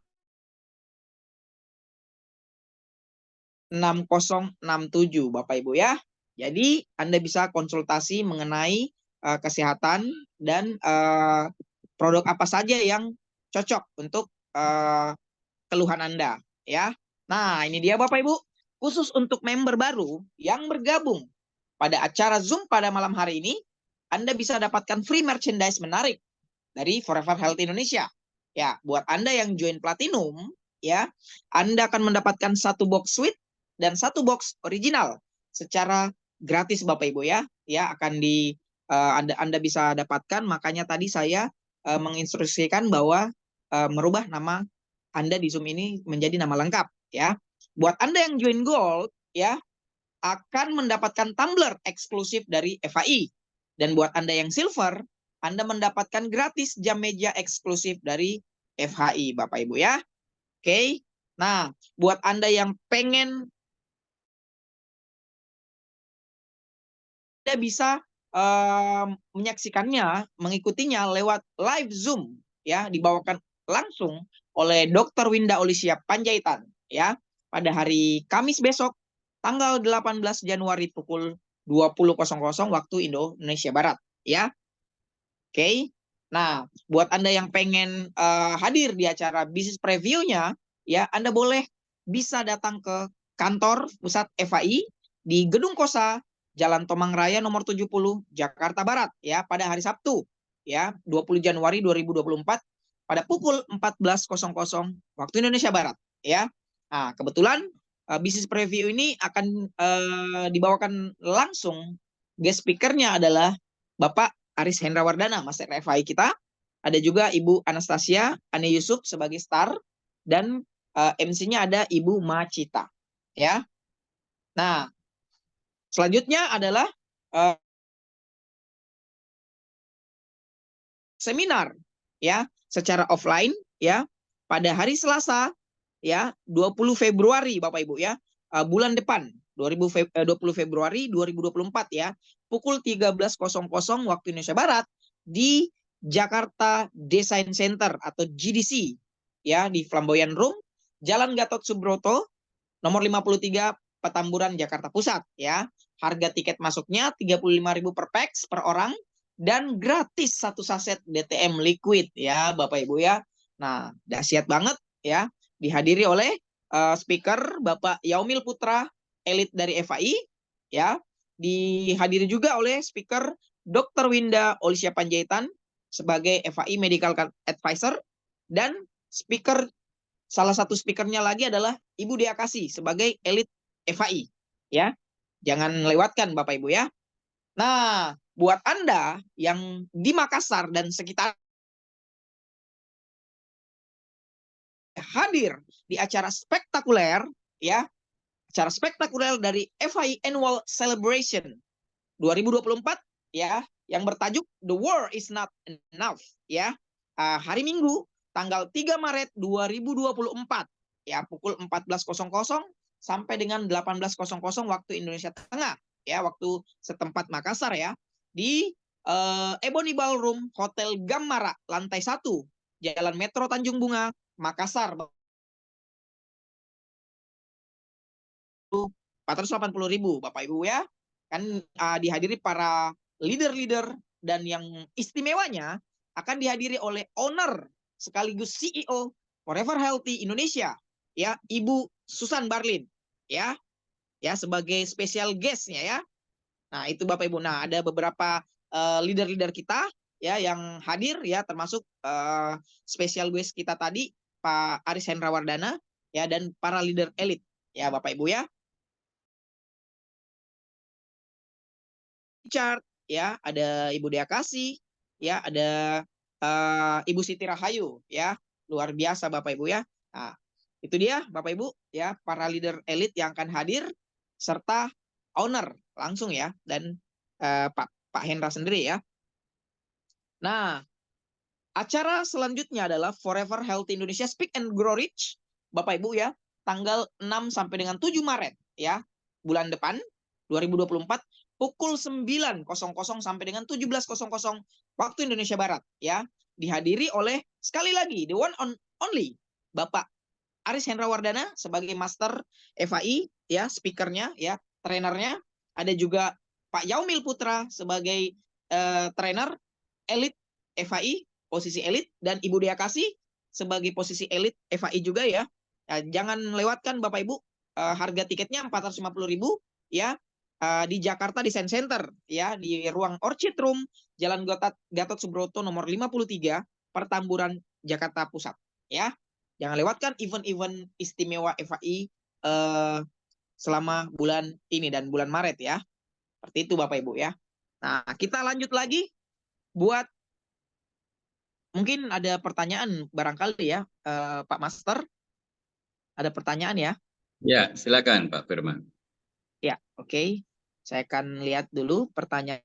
6067 Bapak Ibu ya. Jadi Anda bisa konsultasi mengenai kesehatan dan produk apa saja yang cocok untuk keluhan Anda ya. Nah, ini dia Bapak Ibu, khusus untuk member baru yang bergabung pada acara Zoom pada malam hari ini, Anda bisa dapatkan free merchandise menarik dari Forever Health Indonesia. Ya, buat Anda yang join Platinum, ya, Anda akan mendapatkan satu box suite dan satu box original secara gratis Bapak Ibu ya. Ya, akan Anda bisa dapatkan, makanya tadi saya menginstruksikan bahwa merubah nama Anda di Zoom ini menjadi nama lengkap ya. Buat Anda yang join Gold ya, akan mendapatkan tumbler eksklusif dari FAI. Dan buat Anda yang silver, Anda mendapatkan gratis jam meja eksklusif dari FHI, Bapak Ibu ya. Oke. Nah, buat Anda yang pengen, Anda bisa menyaksikannya, mengikutinya lewat live Zoom ya, dibawakan langsung oleh Dr. Winda Olisia Panjaitan ya, pada hari Kamis besok tanggal 18 Januari pukul 20.00 waktu Indonesia Barat ya. Oke. Nah, buat Anda yang pengen hadir di acara bisnis preview-nya ya, Anda bisa datang ke kantor pusat FAI di Gedung Kosa Jalan Tomang Raya nomor 70 Jakarta Barat ya, pada hari Sabtu ya, 20 Januari 2024 pada pukul 14.00 waktu Indonesia Barat ya. Nah, kebetulan bisnis preview ini akan dibawakan langsung, guest speaker-nya adalah Bapak Aris Hendrawardana, Master FI kita. Ada juga Ibu Anastasia Ane Yusuf sebagai star, dan MC-nya ada Ibu Macita ya. Nah, selanjutnya adalah seminar ya, secara offline ya, pada hari Selasa ya, 20 Februari Bapak Ibu ya, bulan depan 20 Februari 2024 ya, pukul 13.00 waktu Indonesia Barat di Jakarta Design Center atau GDC ya, di Flamboyan Room, Jalan Gatot Subroto nomor 53 Petamburan Jakarta Pusat ya. Harga tiket masuknya 35.000 per pax per orang dan gratis 1 saset DTM liquid ya Bapak Ibu ya. Nah, dahsyat banget ya. Dihadiri oleh speaker Bapak Yaumil Putra, elit dari FAI ya. Dihadiri juga oleh speaker Dr. Winda Olisia Panjaitan sebagai FAI Medical Advisor, dan speaker salah satu speakernya lagi adalah Ibu Dea Kasih sebagai elit FAI ya. Jangan lewatkan Bapak Ibu ya. Nah, buat Anda yang di Makassar dan sekitar hadir di acara spektakuler ya, acara spektakuler dari FAI Annual Celebration 2024 ya, yang bertajuk The War is Not Enough ya. Hari Minggu tanggal 3 Maret 2024 ya, pukul 14.00 sampai dengan 18.00 waktu Indonesia Tengah ya, waktu setempat Makassar ya, di Ebony Ballroom Hotel Gammara lantai 1 Jalan Metro Tanjung Bunga Makassar. 480.000 Bapak Ibu ya. Kan dihadiri para leader-leader, dan yang istimewanya akan dihadiri oleh owner sekaligus CEO Forever Healthy Indonesia ya, Ibu Susan Barlin ya, sebagai special guest-nya ya. Nah, itu Bapak Ibu. Nah, ada beberapa leader-leader kita ya yang hadir ya, termasuk special guest kita tadi Pak Aris Hendrawardana ya, dan para leader elit ya Bapak Ibu ya. Richard ya, ada Ibu Dea Kasih ya, ada Ibu Siti Rahayu ya. Luar biasa Bapak Ibu ya. Nah, itu dia Bapak Ibu ya, para leader elit yang akan hadir serta owner langsung ya, dan Pak Hendra sendiri ya. Nah, acara selanjutnya adalah Forever Healthy Indonesia Speak and Grow Rich Bapak Ibu ya, tanggal 6 sampai dengan 7 Maret ya, bulan depan 2024, pukul 9.00 sampai dengan 17.00 waktu Indonesia Barat ya. Dihadiri oleh sekali lagi the one and only Bapak Aris Hendrawardana sebagai master FAI ya, speakernya ya, trainernya. Ada juga Pak Yaumil Putra sebagai trainer elit FAI, posisi elit, dan Ibu Dea Kasih sebagai posisi elit FAI juga ya. Nah, jangan lewatkan Bapak Ibu, harga tiketnya 450.000 ya, di Jakarta Design Center ya, di ruang Orchid Room Jalan Gatot Subroto nomor 53 Pertamburan Jakarta Pusat ya. Jangan lewatkan event-event istimewa FAI selama bulan ini dan bulan Maret ya. Seperti itu Bapak Ibu ya. Nah, kita lanjut lagi buat, mungkin ada pertanyaan barangkali ya, Pak Master. Ada pertanyaan ya? Ya, silakan Pak Firman. Ya, oke. Saya akan lihat dulu pertanyaan.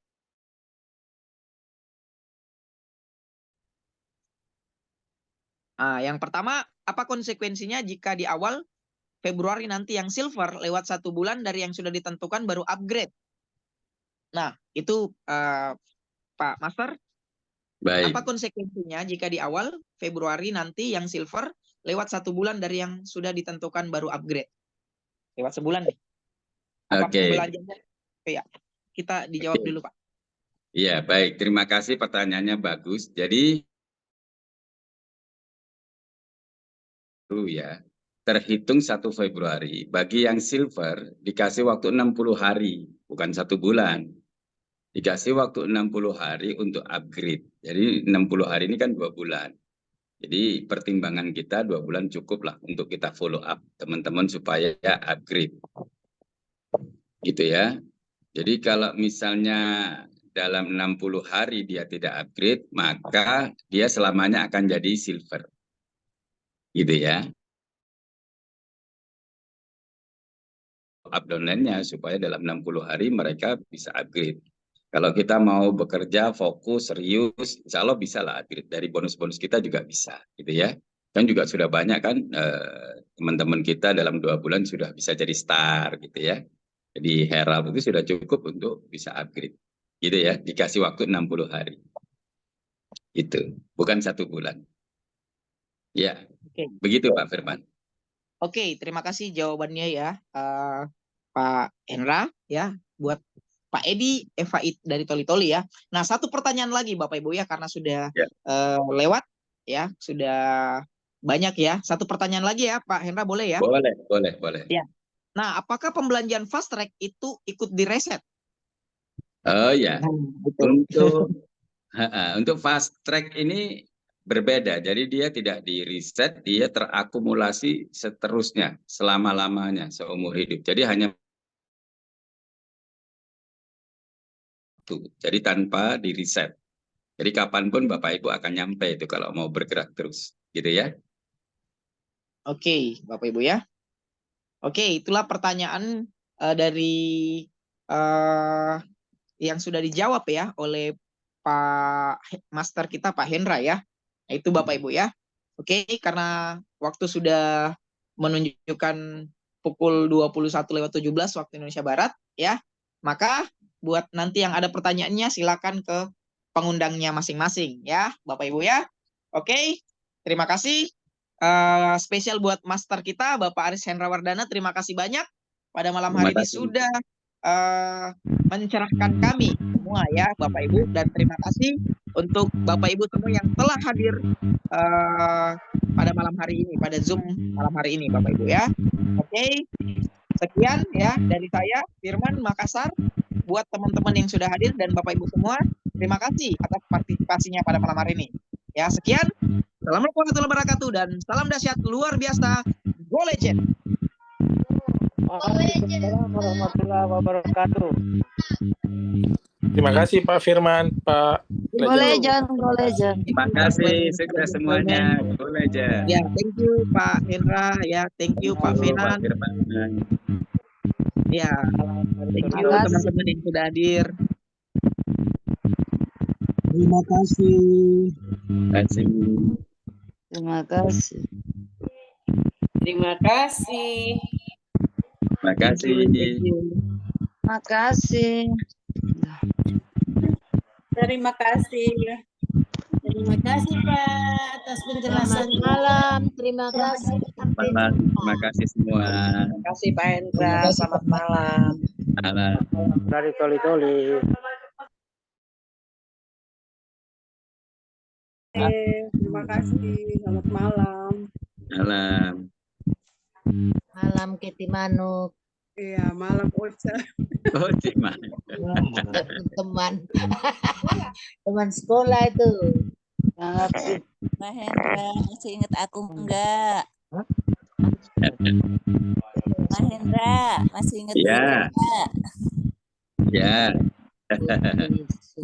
Yang pertama, apa konsekuensinya jika di awal Februari nanti yang silver lewat 1 bulan dari yang sudah ditentukan baru upgrade? Nah, itu Pak Master, apa Baik. konsekuensinya jika di awal Februari nanti yang silver lewat 1 bulan dari yang sudah ditentukan baru upgrade? Lewat sebulan nih. Apa Oke. pembelajarannya? Ya, kita dijawab dulu Pak. Iya, baik. Terima kasih, pertanyaannya bagus. Jadi ya, terhitung 1 Februari. Bagi yang silver dikasih waktu 60 hari, bukan 1 bulan. Dikasih waktu 60 hari untuk upgrade. Jadi 60 hari ini kan 2 bulan. Jadi pertimbangan kita 2 bulan cukup lah untuk kita follow up teman-teman supaya upgrade. Gitu ya. Jadi kalau misalnya dalam 60 hari dia tidak upgrade, maka dia selamanya akan jadi silver. Gitu ya. Up downline-nya supaya dalam 60 hari mereka bisa upgrade. Kalau kita mau bekerja fokus serius, insya Allah bisa lah upgrade. Dari bonus-bonus kita juga bisa, gitu ya. Kan juga sudah banyak kan teman-teman kita dalam 2 bulan sudah bisa jadi star, gitu ya. Jadi Herald itu sudah cukup untuk bisa upgrade, gitu ya. Dikasih waktu 60 hari, itu bukan 1 bulan. Ya, begitu Pak Firman. Oke, terima kasih jawabannya ya, Pak Hendra ya. buat Pak Edi, Eva dari Toli-Toli ya. Nah, satu pertanyaan lagi Bapak Ibu ya, karena sudah Ya. lewat ya, sudah banyak ya. Satu pertanyaan lagi ya Pak Hendra, boleh ya? Boleh. Ya. Nah, apakah pembelanjaan fast track itu ikut direset? Oh ya, Nah, betul. untuk fast track ini berbeda. Jadi dia tidak di reset, dia terakumulasi seterusnya, selama-lamanya, seumur hidup. Jadi hanya itu. Jadi tanpa di reset. Jadi kapanpun Bapak Ibu akan nyampe itu kalau mau bergerak terus. Gitu ya. Oke, Bapak Ibu ya. Oke, itulah pertanyaan dari eh, yang sudah dijawab ya oleh Pak Master kita Pak Hendra ya. Nah, itu Bapak Ibu ya. Oke, karena waktu sudah menunjukkan pukul 21:17 waktu Indonesia Barat ya. Maka buat nanti yang ada pertanyaannya silakan ke pengundangnya masing-masing ya, Bapak Ibu ya. Oke, terima kasih. Spesial buat master kita Bapak Aris Hendra Wardana, terima kasih banyak pada malam Terima hari ini kasih. sudah mencerahkan kami semua ya Bapak Ibu, dan terima kasih untuk Bapak Ibu semua yang telah hadir pada malam hari ini, pada Zoom malam hari ini Bapak Ibu ya. Oke, sekian ya dari saya Firman Makassar. Buat teman-teman yang sudah hadir dan Bapak Ibu semua, terima kasih atas partisipasinya pada malam hari ini. Ya, sekian. Assalamualaikum warahmatullahi wabarakatuh dan salam dahsyat luar biasa. Go Legend. Waalaikumsalam warahmatullahi wabarakatuh. Terima kasih Pak Firman, Pak Go Legend, Go Legend. Terima kasih, sukses semuanya. Go Legend. Ya, thank you Pak Hendra, ya, thank you Pak Firman. Ya, thank you teman-teman yang sudah hadir. Terima kasih. Terima kasih. Terima kasih. Terima kasih. Terima kasih. Terima kasih. Terima kasih Pak atas penjelasan. Selamat malam. Terima kasih. Terima kasih semua. Terima kasih Pak Hendra. Selamat malam. Malam. dari Toli-Toli. Terima kasih. Selamat malam. Malam. Malam Keti Manuk. Iya, malam Ocha. Oh, gimana? Teman sekolah itu. Mbak Hendra, masih ingat aku enggak? Mbak Hendra, masih ingat Ya. aku enggak? Ya. Yesus.